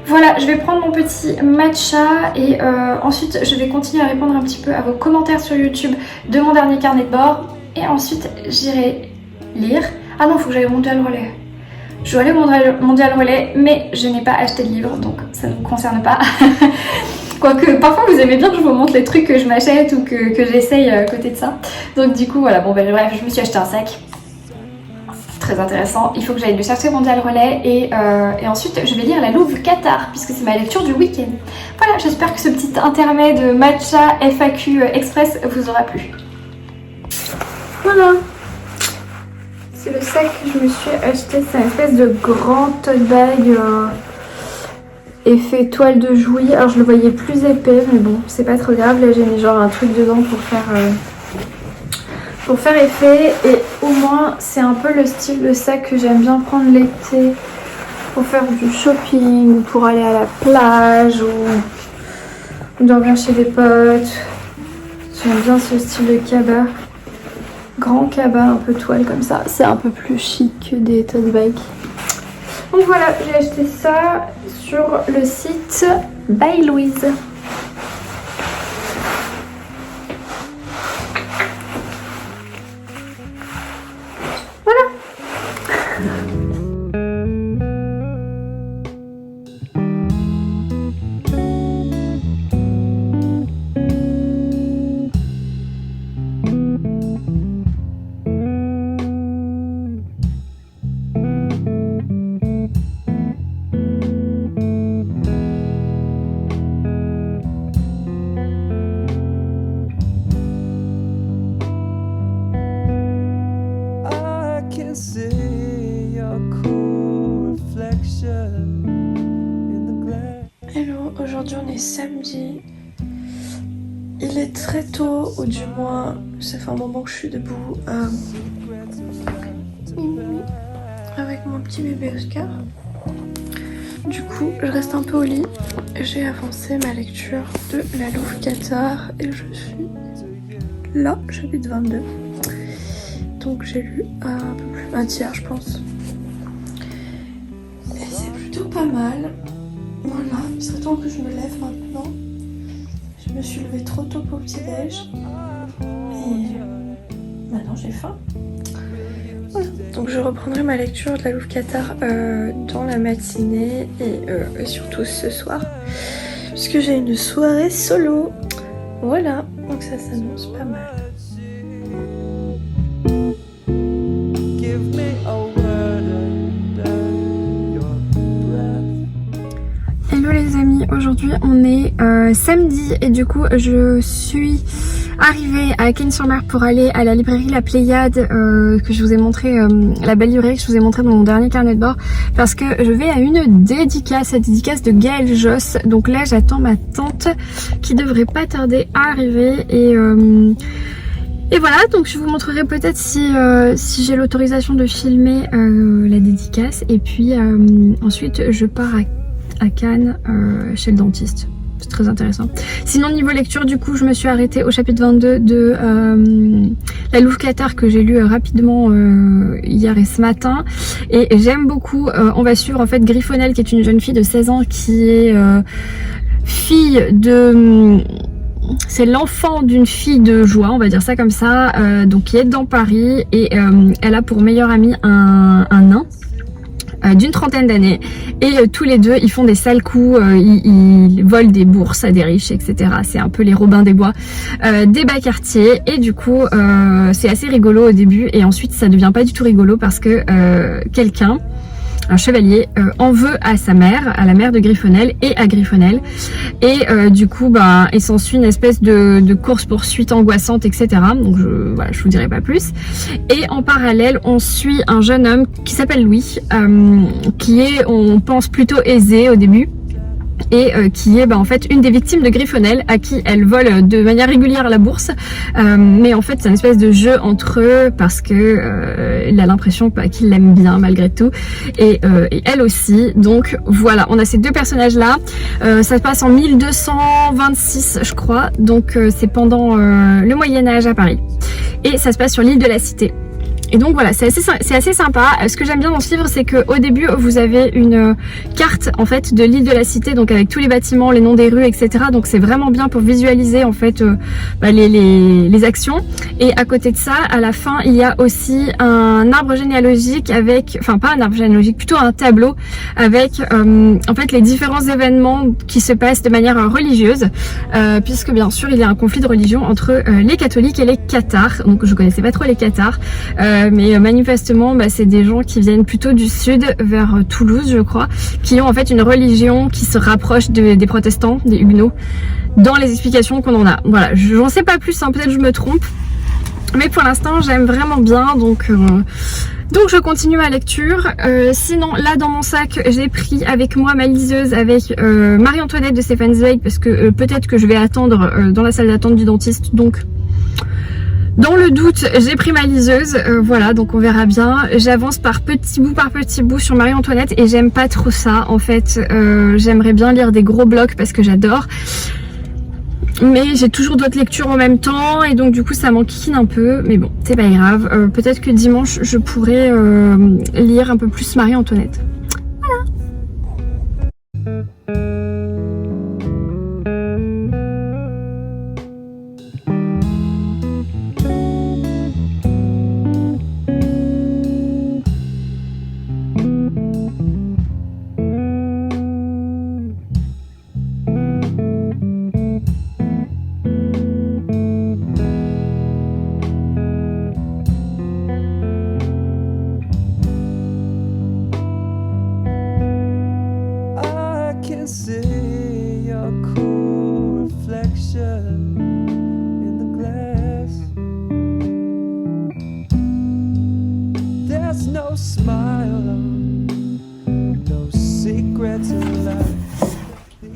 Voilà, je vais prendre mon petit matcha et ensuite, je vais continuer à répondre un petit peu à vos commentaires sur YouTube de mon dernier carnet de bord. Et ensuite, j'irai lire. Ah non, il faut que j'aille au Mondial Relais. Je vais aller au Mondial Relais, mais je n'ai pas acheté de livre, donc ça ne me concerne pas. Quoique parfois vous aimez bien que je vous montre les trucs que je m'achète ou que j'essaye à côté de ça. Donc du coup voilà, bon bref, je me suis acheté un sac. Très intéressant. Il faut que j'aille le chercher au Mondial Relais et ensuite je vais lire La Louve Qatar puisque c'est ma lecture du week-end. Voilà, j'espère que ce petit intermède matcha FAQ Express vous aura plu. Voilà. C'est le sac que je me suis acheté, c'est une espèce de grand tote bag effet toile de Jouy. Alors je le voyais plus épais mais bon c'est pas trop grave. Là j'ai mis genre un truc dedans pour faire effet et au moins c'est un peu le style de sac que j'aime bien prendre l'été pour faire du shopping ou pour aller à la plage ou dormir chez des potes. J'aime bien ce style de cabas. Grand cabas un peu toile comme ça. C'est un peu plus chic que des tote bags. Donc voilà, j'ai acheté ça sur le site By Louise. Voilà. Hello, aujourd'hui on est samedi. Il est très tôt, ou du moins ça fait un moment que je suis debout avec mon petit bébé Oscar. Du coup, je reste un peu au lit. J'ai avancé ma lecture de La Louve Cathare et je suis là, chapitre 22. Donc j'ai lu un peu plus, un tiers je pense. Et c'est plutôt pas mal. Voilà, il serait temps que je me lève maintenant. Je me suis levée trop tôt pour le petit déj. Et maintenant j'ai faim. Voilà. Donc je reprendrai ma lecture de La Louve Cathare dans la matinée et surtout ce soir. Puisque j'ai une soirée solo. Voilà, donc ça s'annonce pas mal. Hello les amis, aujourd'hui on est samedi et du coup je suis arrivée à Cagnes-sur-Mer pour aller à la librairie La Pléiade que je vous ai montré, la belle librairie que je vous ai montré dans mon dernier carnet de bord, parce que je vais à une dédicace, la dédicace de Gaëlle Josse. Donc là j'attends ma tante qui devrait pas tarder à arriver et voilà, donc je vous montrerai peut-être si j'ai l'autorisation de filmer la dédicace et puis ensuite je pars à Cannes chez le dentiste. C'est très intéressant. Sinon niveau lecture du coup je me suis arrêtée au chapitre 22 de La Louve Cathare que j'ai lu rapidement hier et ce matin et j'aime beaucoup. On va suivre en fait Griffonnelle qui est une jeune fille de 16 ans qui est fille de... C'est l'enfant d'une fille de joie, on va dire ça comme ça, donc qui est dans Paris et elle a pour meilleur ami un nain d'une trentaine d'années et tous les deux ils font des sales coups, ils volent des bourses à des riches etc. C'est un peu les Robins des Bois des bas quartiers et du coup c'est assez rigolo au début et ensuite ça devient pas du tout rigolo parce que quelqu'un, un chevalier, en veut à sa mère, à la mère de Griffonnelle et à Griffonnelle et du coup bah il s'ensuit une espèce de course-poursuite angoissante etc. Donc voilà, je vous dirai pas plus. Et en parallèle on suit un jeune homme qui s'appelle Louis qui est, on pense, plutôt aisé au début et qui est en fait une des victimes de Griffonnelle à qui elle vole de manière régulière la bourse mais en fait c'est une espèce de jeu entre eux parce que il a l'impression qu'il l'aime bien malgré tout et elle aussi. Donc voilà, on a ces deux personnages là, ça se passe en 1226 je crois, donc c'est pendant le Moyen-Âge à Paris et ça se passe sur l'île de la Cité. Et donc voilà, c'est assez sympa. Ce que j'aime bien dans ce livre, c'est qu'au début, vous avez une carte en fait de l'île de la Cité, donc avec tous les bâtiments, les noms des rues, etc. Donc c'est vraiment bien pour visualiser en fait les actions. Et à côté de ça, à la fin, il y a aussi un arbre généalogique avec, enfin pas un arbre généalogique, plutôt un tableau avec en fait les différents événements qui se passent de manière religieuse, puisque bien sûr il y a un conflit de religion entre les catholiques et les cathares. Donc je connaissais pas trop les cathares. Mais manifestement c'est des gens qui viennent plutôt du sud vers Toulouse je crois, qui ont en fait une religion qui se rapproche des protestants, des huguenots, dans les explications qu'on en a. Voilà, j'en sais pas plus, hein, peut-être je me trompe, mais pour l'instant j'aime vraiment bien, donc je continue ma lecture. Sinon là dans mon sac j'ai pris avec moi ma liseuse avec Marie-Antoinette de Stéphane Zweig parce que peut-être que je vais attendre dans la salle d'attente du dentiste, donc dans le doute, j'ai pris ma liseuse, voilà, donc on verra bien. J'avance par petit bout sur Marie-Antoinette et j'aime pas trop ça en fait. J'aimerais bien lire des gros blocs parce que j'adore. Mais j'ai toujours d'autres lectures en même temps et donc du coup ça m'enquiquine un peu. Mais bon, c'est pas grave. Peut-être que dimanche je pourrais lire un peu plus Marie-Antoinette. Voilà.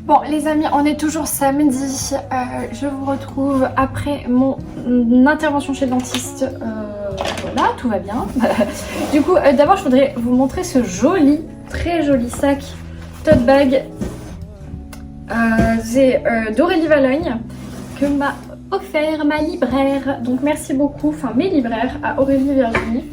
Bon les amis, on est toujours samedi, je vous retrouve après mon intervention chez le dentiste, voilà, tout va bien. Du coup d'abord je voudrais vous montrer ce joli, très joli sac tote bag d'Aurélie Valogne que m'a offert ma libraire. Donc merci beaucoup, enfin mes libraires à Aurélie Virginie.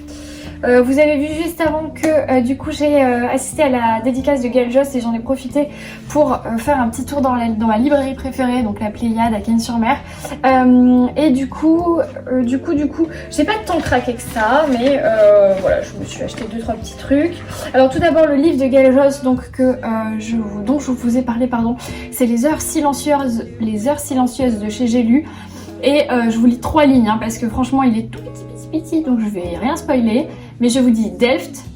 Vous avez vu juste avant que du coup j'ai assisté à la dédicace de Gaël Josse et j'en ai profité pour faire un petit tour dans ma librairie préférée, donc la Pléiade à Cannes-sur-Mer. Et du coup, j'ai pas tant craqué que ça, mais voilà, je me suis acheté 2-3 petits trucs. Alors tout d'abord le livre de Gaël Josse, donc dont je vous ai parlé, pardon, c'est les heures silencieuses de chez J'ai lu. Et je vous lis 3 lignes hein, parce que franchement il est tout petit, donc je vais rien spoiler. Mais je vous dis Delft,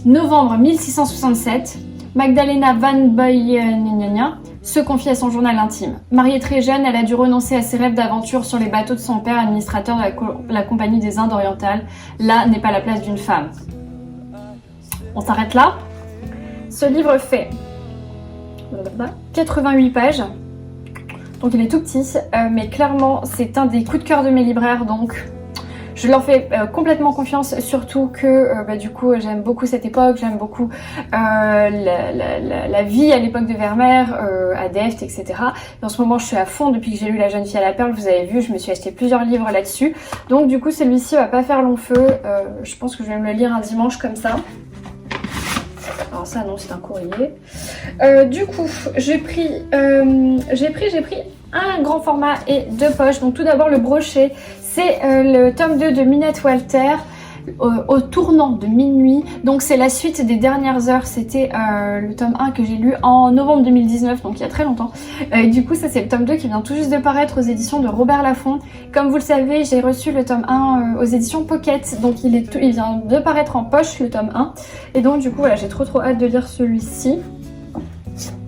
novembre 1667, Magdalena van Beuningen se confie à son journal intime. Mariée très jeune, elle a dû renoncer à ses rêves d'aventure sur les bateaux de son père, administrateur de la Compagnie des Indes orientales. Là n'est pas la place d'une femme. On s'arrête là. Ce livre fait 88 pages. Donc il est tout petit, mais clairement c'est un des coups de cœur de mes libraires, donc je leur fais complètement confiance, surtout que du coup j'aime beaucoup cette époque, j'aime beaucoup la vie à l'époque de Vermeer, à Delft, etc. Et en ce moment je suis à fond depuis que j'ai lu La jeune fille à la perle, vous avez vu, je me suis acheté plusieurs livres là-dessus. Donc du coup celui-ci va pas faire long feu, je pense que je vais me le lire un dimanche comme ça. Alors ça non, c'est un courrier. Du coup j'ai pris un grand format et 2 poches. Donc tout d'abord le brochet, c'est le tome 2 de Minette Walter, au tournant de minuit. Donc c'est la suite des dernières heures, c'était le tome 1 que j'ai lu en novembre 2019, donc il y a très longtemps. Du coup ça c'est le tome 2 qui vient tout juste de paraître aux éditions de Robert Laffont. Comme vous le savez, j'ai reçu le tome 1 aux éditions Pocket, donc il vient de paraître en poche le tome 1. Et donc du coup voilà, j'ai trop hâte de lire celui-ci.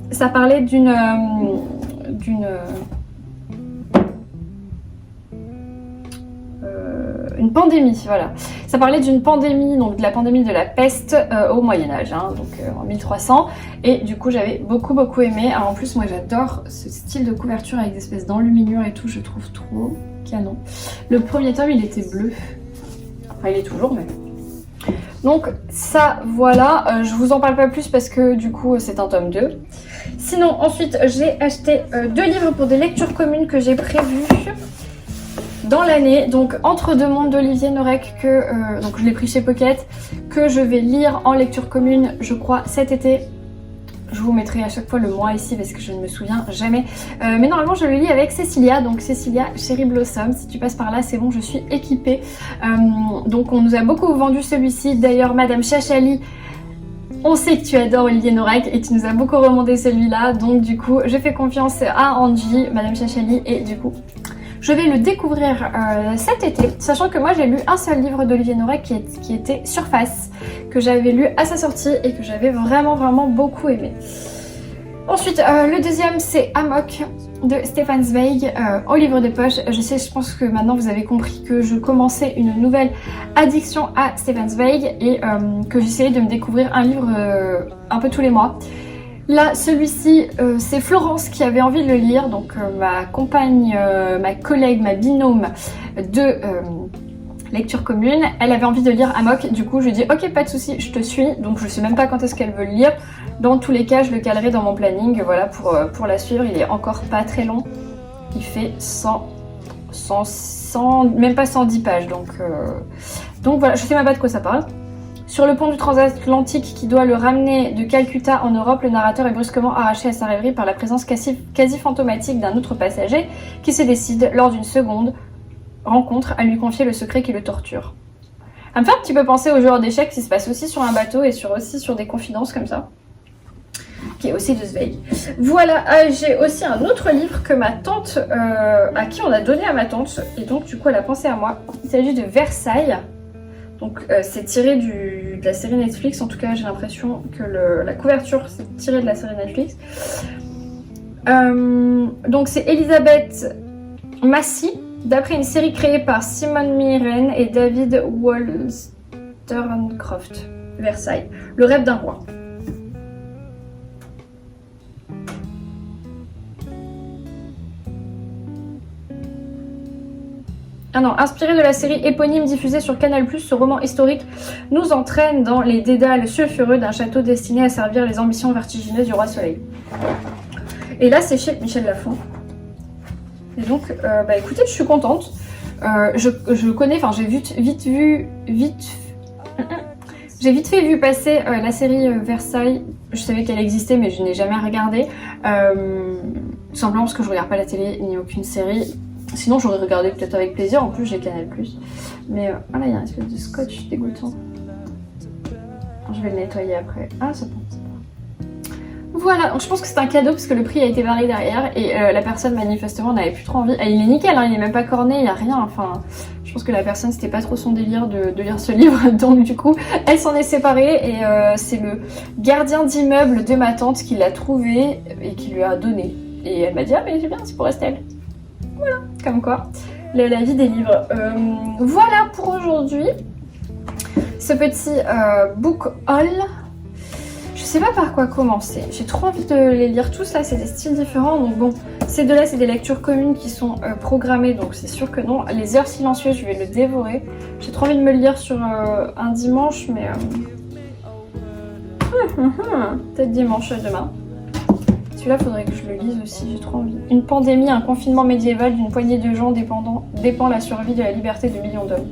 Ça parlait d'une pandémie, voilà. Ça parlait d'une pandémie, donc de la pandémie de la peste au Moyen-Âge, hein, donc en 1300. Et du coup, j'avais beaucoup aimé. Alors en plus, moi j'adore ce style de couverture avec des espèces d'enluminure et tout, je trouve trop canon. Le premier tome, il était bleu. Enfin, il est toujours, mais... Donc ça, voilà. Je vous en parle pas plus parce que du coup, c'est un tome 2. Sinon, ensuite, j'ai acheté 2 livres pour des lectures communes que j'ai prévues dans l'année, donc Entre deux mondes d'Olivier Norek, donc je l'ai pris chez Pocket, que je vais lire en lecture commune, je crois, cet été. Je vous mettrai à chaque fois le mois ici parce que je ne me souviens jamais. Mais normalement je le lis avec Cécilia, donc Cécilia Cherry Blossom. Si tu passes par là, c'est bon, je suis équipée. Donc on nous a beaucoup vendu celui-ci. D'ailleurs, Madame Chachali, on sait que tu adores Olivier Norek et tu nous as beaucoup remonté celui-là. Donc du coup, je fais confiance à Angie, Madame Chachali, et du coup... je vais le découvrir cet été, sachant que moi j'ai lu un seul livre d'Olivier Norek qui était Surface, que j'avais lu à sa sortie et que j'avais vraiment beaucoup aimé. Ensuite, le deuxième c'est Amok de Stefan Zweig, au livre de poche. Je pense que maintenant vous avez compris que je commençais une nouvelle addiction à Stefan Zweig et que j'essayais de me découvrir un livre un peu tous les mois. Là, celui-ci, c'est Florence qui avait envie de le lire, donc ma compagne, ma collègue, ma binôme de lecture commune, elle avait envie de lire Amok, du coup je lui ai dit ok, pas de souci, je te suis, donc je sais même pas quand est-ce qu'elle veut le lire. Dans tous les cas, je le calerai dans mon planning, voilà, pour la suivre. Il est encore pas très long, il fait 100, même pas 110 pages, donc voilà, je sais même pas de quoi ça parle. Sur le pont du transatlantique qui doit le ramener de Calcutta en Europe, le narrateur est brusquement arraché à sa rêverie par la présence quasi fantomatique d'un autre passager qui se décide, lors d'une seconde rencontre, à lui confier le secret qui le torture. Ça me fait un petit peu penser aux joueurs d'échecs qui se passe aussi sur un bateau et aussi sur des confidences comme ça, qui est aussi de Zweig. Voilà, j'ai aussi un autre livre que ma tante, à qui on a donné à ma tante, et donc du coup elle a pensé à moi. Il s'agit de Versailles. Donc c'est tiré de la série Netflix, en tout cas j'ai l'impression que la couverture c'est tiré de la série Netflix. Donc c'est Elisabeth Massy, d'après une série créée par Simone Mirren et David Wollstonecraft. Versailles, le rêve d'un roi. Ah non, inspiré de la série éponyme diffusée sur Canal+, ce roman historique nous entraîne dans les dédales sulfureux d'un château destiné à servir les ambitions vertigineuses du roi Soleil. Et là, c'est chez Michel Lafon. Et donc, bah écoutez, je suis contente. Je connais, enfin j'ai j'ai vite fait vu passer la série Versailles. Je savais qu'elle existait, mais je n'ai jamais regardé. Tout simplement parce que je regarde pas la télé ni aucune série. Sinon, j'aurais regardé peut-être avec plaisir. En plus, j'ai Canal+. Mais voilà, il y a une espèce de scotch dégoûtant. Je vais le nettoyer après. Ah, ça prend. Voilà, donc je pense que c'est un cadeau parce que le prix a été varié derrière et la personne manifestement n'avait plus trop envie. Il est nickel, hein, il est même pas corné, il n'y a rien. Enfin, je pense que la personne c'était pas trop son délire de lire ce livre, donc du coup elle s'en est séparée et c'est le gardien d'immeuble de ma tante qui l'a trouvé et qui lui a donné. Et elle m'a dit ah mais c'est bien, c'est pour Estelle. Voilà, comme quoi, la vie des livres. Voilà pour aujourd'hui, ce petit book haul. Je sais pas par quoi commencer, j'ai trop envie de les lire tous là, c'est des styles différents, donc bon, ces deux-là c'est des lectures communes qui sont programmées, donc c'est sûr que non. Les heures silencieuses, je vais le dévorer. J'ai trop envie de me le lire sur un dimanche, mais peut-être dimanche demain. Celui-là, faudrait que je le lise aussi, j'ai trop envie. Une pandémie, un confinement médiéval d'une poignée de gens dépend la survie de la liberté de millions d'hommes.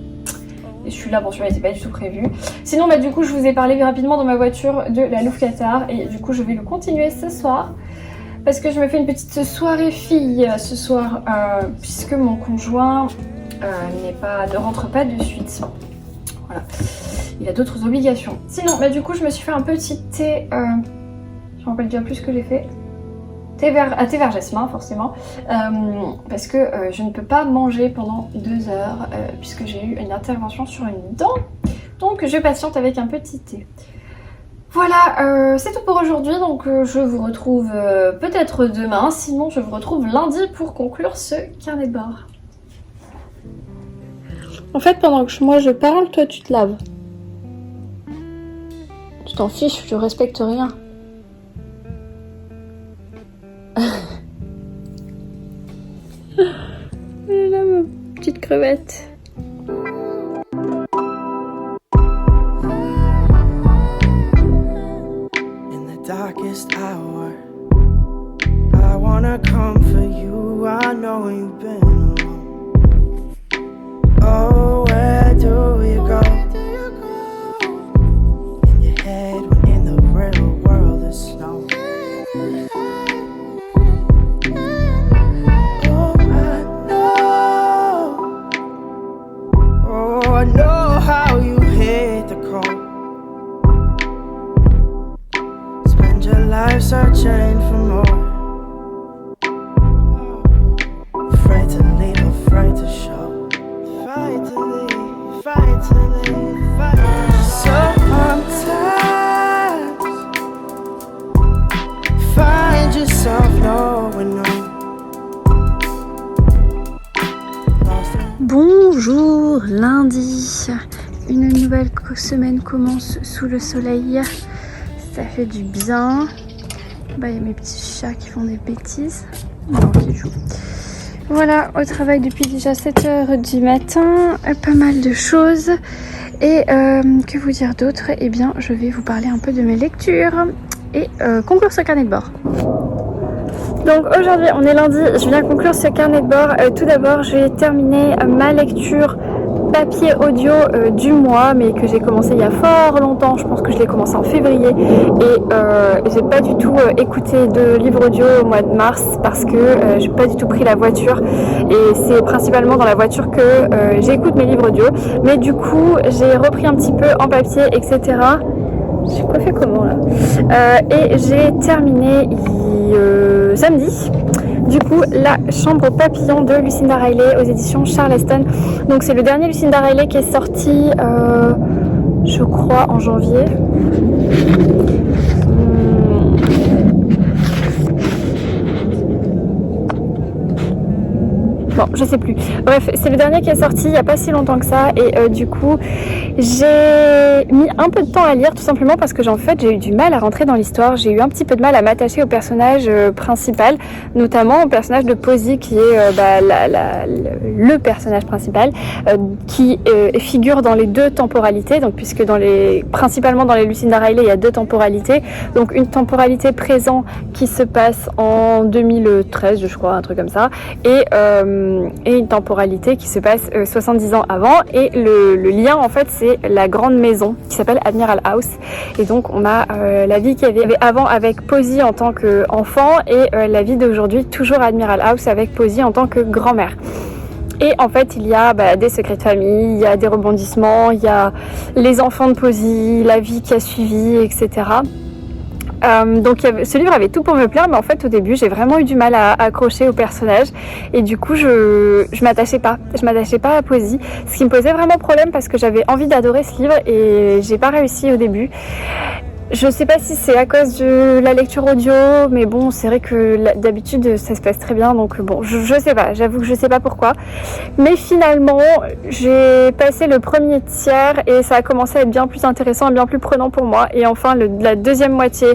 Et celui-là, bon, celui-là n'était pas du tout prévu. Sinon, bah du coup, je vous ai parlé rapidement dans ma voiture de la Louve Qatar. Et du coup, je vais le continuer ce soir. Parce que je me fais une petite soirée fille ce soir. Puisque mon conjoint ne rentre pas de suite. Voilà. Il a d'autres obligations. Sinon, bah du coup, je me suis fait un petit thé. Je me rappelle déjà plus ce que j'ai fait. Thé vert jasmin forcément, parce que je ne peux pas manger pendant 2 heures puisque j'ai eu une intervention sur une dent, donc je patiente avec un petit thé. Voilà, c'est tout pour aujourd'hui, donc je vous retrouve peut-être demain, sinon je vous retrouve lundi pour conclure ce carnet de bord. En fait, pendant que moi je parle, toi tu te laves. Tu t'en fiches, tu respectes rien. Là, ma petite crevette. In the darkest hour, I wanna comfort you. I know you've been alone. Oh, where do we go? In your head, when in the real world there's snow. I know how you hate the cold. Spend your life searching for more. Afraid to leave, afraid to show. Fight to leave, fight to leave, fight to leave. Sometimes find yourself knowing no. Bonjour, lundi, une nouvelle semaine commence sous le soleil, ça fait du bien. Bah, il y a mes petits chats qui font des bêtises, non, qui jouent. Voilà, au travail depuis déjà 7h du matin, pas mal de choses. Et que vous dire d'autre? Eh bien, je vais vous parler un peu de mes lectures et conclure ce carnet de bord. Donc aujourd'hui on est lundi, je viens conclure ce carnet de bord. Tout d'abord je vais terminer ma lecture papier audio du mois, mais que j'ai commencé il y a fort longtemps. Je pense que je l'ai commencé en février et j'ai pas du tout écouté de livre audio au mois de mars parce que j'ai pas du tout pris la voiture et c'est principalement dans la voiture que j'écoute mes livres audio. Mais du coup j'ai repris un petit peu en papier, etc. J'ai coiffé comment là et j'ai terminé samedi du coup la chambre papillon de Lucinda Riley aux éditions Charleston. Donc c'est le dernier Lucinda Riley qui est sorti je crois en janvier. Bon, je sais plus. Bref, c'est le dernier qui est sorti il n'y a pas si longtemps que ça et du coup j'ai mis un peu de temps à lire tout simplement parce que en fait j'ai eu du mal à rentrer dans l'histoire, j'ai eu un petit peu de mal à m'attacher au personnage principal, notamment au personnage de Posey qui est le personnage principal qui figure dans les deux temporalités, donc puisque principalement dans les Lucinda Riley il y a deux temporalités, donc une temporalité présent qui se passe en 2013 je crois, un truc comme ça, et une temporalité qui se passe 70 ans avant, et le lien en fait c'est la grande maison qui s'appelle Admiral House, et donc on a la vie qu'il y avait avant avec Posey en tant qu'enfant et la vie d'aujourd'hui toujours à Admiral House avec Posey en tant que grand-mère. Et en fait, il y a des secrets de famille, il y a des rebondissements, il y a les enfants de Posey, la vie qui a suivi, etc. Donc ce livre avait tout pour me plaire, mais en fait au début j'ai vraiment eu du mal à accrocher au personnage et du coup je m'attachais pas à Posey, ce qui me posait vraiment problème parce que j'avais envie d'adorer ce livre et j'ai pas réussi au début. Je sais pas si c'est à cause de la lecture audio, mais bon, c'est vrai que d'habitude ça se passe très bien, donc bon, je sais pas, j'avoue que je sais pas pourquoi. Mais finalement, j'ai passé le premier tiers et ça a commencé à être bien plus intéressant et bien plus prenant pour moi. Et enfin, la deuxième moitié,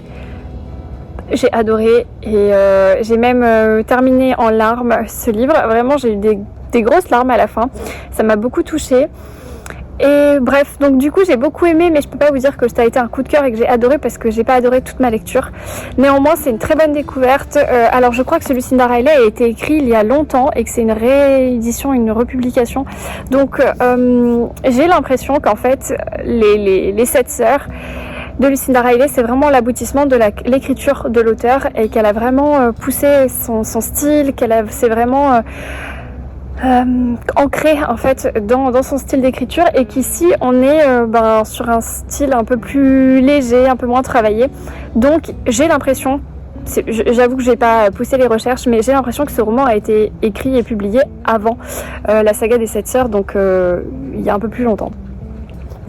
j'ai adoré et j'ai même terminé en larmes ce livre. Vraiment, j'ai eu des grosses larmes à la fin. Ça m'a beaucoup touchée. Et bref, donc du coup j'ai beaucoup aimé, mais je peux pas vous dire que ça a été un coup de cœur et que j'ai adoré parce que j'ai pas adoré toute ma lecture. Néanmoins c'est une très bonne découverte. Alors je crois que ce Lucinda Riley a été écrit il y a longtemps et que c'est une réédition, une republication. Donc j'ai l'impression qu'en fait les 7 sœurs de Lucinda Riley, c'est vraiment l'aboutissement de l'écriture de l'auteur et qu'elle a vraiment poussé son style, c'est vraiment ancré en fait dans son style d'écriture, et qu'ici on est sur un style un peu plus léger, un peu moins travaillé. Donc j'ai l'impression, j'avoue que j'ai pas poussé les recherches, mais j'ai l'impression que ce roman a été écrit et publié avant la saga des 7 sœurs, donc il y a un peu plus longtemps.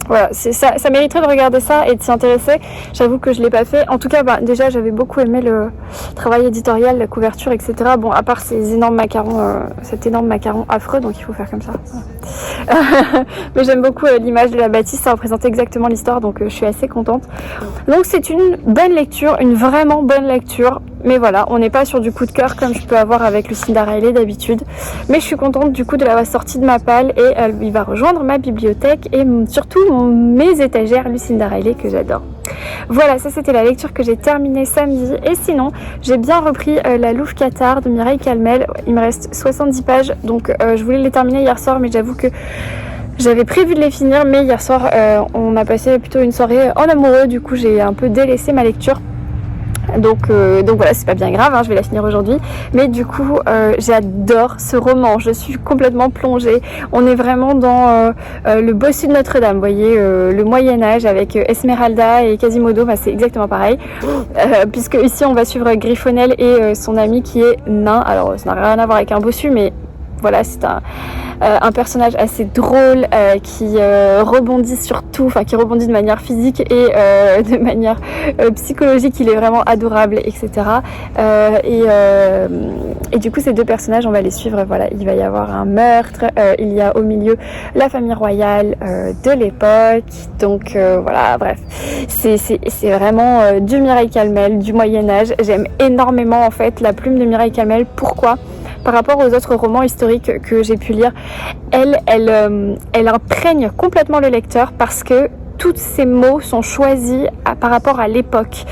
Voilà, ça mériterait de regarder ça et de s'y intéresser. J'avoue que je l'ai pas fait. En tout cas, déjà, j'avais beaucoup aimé le travail éditorial, la couverture, etc. Bon, à part ces énormes macarons, cet énorme macaron affreux, donc il faut faire comme ça. Mais j'aime beaucoup l'image de la bâtisse, ça représente exactement l'histoire, donc je suis assez contente. Donc c'est une bonne lecture, une vraiment bonne lecture. Mais voilà, on n'est pas sur du coup de cœur comme je peux avoir avec Lucinda Riley d'habitude. Mais je suis contente du coup de l'avoir sortie de ma palle et il va rejoindre ma bibliothèque et surtout mes étagères Lucinda Riley que j'adore. Voilà, ça c'était la lecture que j'ai terminée samedi. Et sinon, j'ai bien repris La Louve Cathare de Mireille Calmel. Il me reste 70 pages, donc je voulais les terminer hier soir, mais j'avoue que j'avais prévu de les finir. Mais hier soir, on a passé plutôt une soirée en amoureux, du coup j'ai un peu délaissé ma lecture. Donc voilà, c'est pas bien grave, hein, je vais la finir aujourd'hui. Mais du coup, j'adore ce roman. Je suis complètement plongée. On est vraiment dans le bossu de Notre-Dame. Vous voyez, le Moyen-Âge avec Esmeralda et Quasimodo. C'est exactement pareil. Puisque ici, on va suivre Grifonel et son ami qui est nain. Alors, ça n'a rien à voir avec un bossu, mais voilà, c'est un personnage assez drôle qui rebondit sur tout, enfin qui rebondit de manière physique et de manière psychologique. Il est vraiment adorable, etc. Et du coup ces deux personnages on va les suivre. Voilà, il va y avoir un meurtre, il y a au milieu la famille royale de l'époque, donc voilà, bref, c'est vraiment du Mireille Calmel, du Moyen-Âge. J'aime énormément en fait la plume de Mireille Calmel. Pourquoi ? Par rapport aux autres romans historiques que j'ai pu lire, elle imprègne complètement le lecteur parce que tous ces mots sont choisis par rapport à l'époque.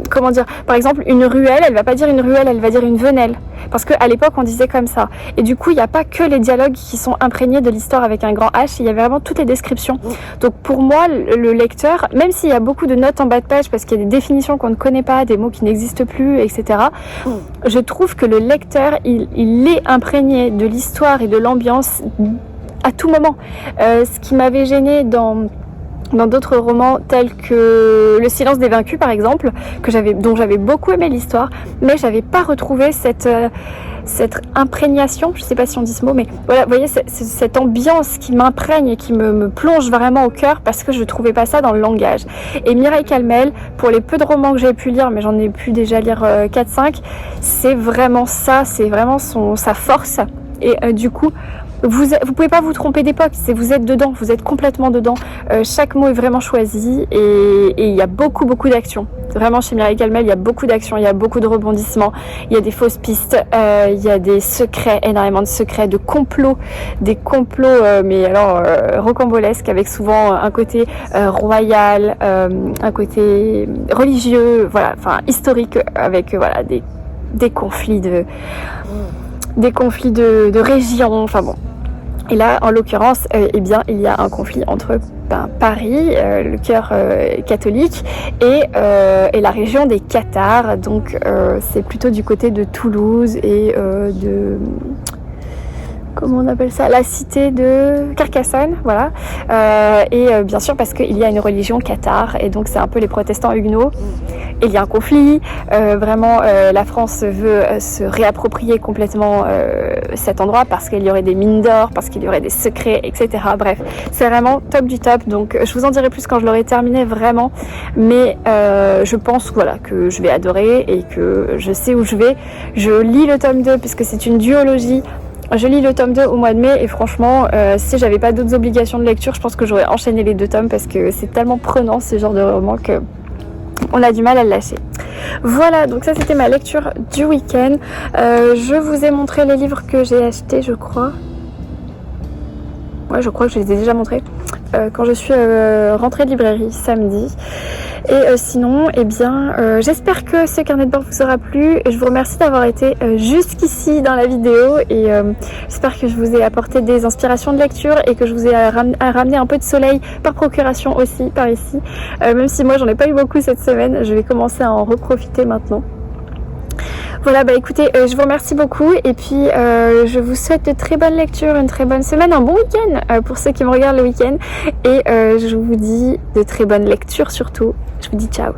Comment dire ? Par exemple, une ruelle, elle va pas dire une ruelle, elle va dire une venelle. Parce qu'à l'époque, on disait comme ça. Et du coup, il n'y a pas que les dialogues qui sont imprégnés de l'histoire avec un grand H, il y a vraiment toutes les descriptions. Donc pour moi, le lecteur, même s'il y a beaucoup de notes en bas de page, parce qu'il y a des définitions qu'on ne connaît pas, des mots qui n'existent plus, etc., je trouve que le lecteur, il est imprégné de l'histoire et de l'ambiance à tout moment. Ce qui m'avait gêné dans d'autres romans tels que Le Silence des Vaincus par exemple, dont j'avais beaucoup aimé l'histoire, mais j'avais pas retrouvé cette imprégnation, je sais pas si on dit ce mot, mais voilà, vous voyez, c'est cette ambiance qui m'imprègne et qui me plonge vraiment au cœur parce que je trouvais pas ça dans le langage. Et Mireille Calmel, pour les peu de romans que j'ai pu lire, mais j'en ai pu déjà lire 4-5, c'est vraiment ça, c'est vraiment sa force. Et du coup, vous pouvez pas vous tromper d'époque, vous êtes dedans, vous êtes complètement dedans. Chaque mot est vraiment choisi et il y a beaucoup d'action. Vraiment, chez Mireille Calmel, il y a beaucoup d'action, il y a beaucoup de rebondissements, il y a des fausses pistes, il y a des secrets, énormément de secrets, de complots, des complots, mais alors rocambolesques, avec souvent un côté royal, un côté religieux, voilà, enfin historique, avec voilà des conflits de régions, enfin bon. Et là, en l'occurrence, eh bien, il y a un conflit entre Paris, le cœur catholique, et la région des Cathares. Donc, c'est plutôt du côté de Toulouse et de... Comment on appelle ça? La cité de Carcassonne, voilà. Et bien sûr parce qu'il y a une religion cathare, et donc c'est un peu les protestants huguenots. Et il y a un conflit, vraiment la France veut se réapproprier complètement cet endroit parce qu'il y aurait des mines d'or, parce qu'il y aurait des secrets, etc. Bref, c'est vraiment top du top, donc je vous en dirai plus quand je l'aurai terminé vraiment, mais je pense voilà, que je vais adorer et que je sais où je vais. Je lis le tome 2 puisque c'est une duologie. Je lis le tome 2 au mois de mai et franchement, si j'avais pas d'autres obligations de lecture, je pense que j'aurais enchaîné les 2 tomes parce que c'est tellement prenant ce genre de roman que on a du mal à le lâcher. Voilà, donc ça c'était ma lecture du week-end. Je vous ai montré les livres que j'ai achetés, je crois. Ouais, je crois que je les ai déjà montrés quand je suis rentrée de librairie samedi. Et sinon, eh bien, j'espère que ce carnet de bord vous aura plu. Je vous remercie d'avoir été jusqu'ici dans la vidéo et j'espère que je vous ai apporté des inspirations de lecture et que je vous ai ramené un peu de soleil par procuration aussi par ici. Même si moi j'en ai pas eu beaucoup cette semaine, je vais commencer à en reprofiter maintenant. Voilà, bah écoutez, je vous remercie beaucoup et puis je vous souhaite de très bonnes lectures, une très bonne semaine, un bon week-end pour ceux qui me regardent le week-end et je vous dis de très bonnes lectures surtout. Je vous dis ciao.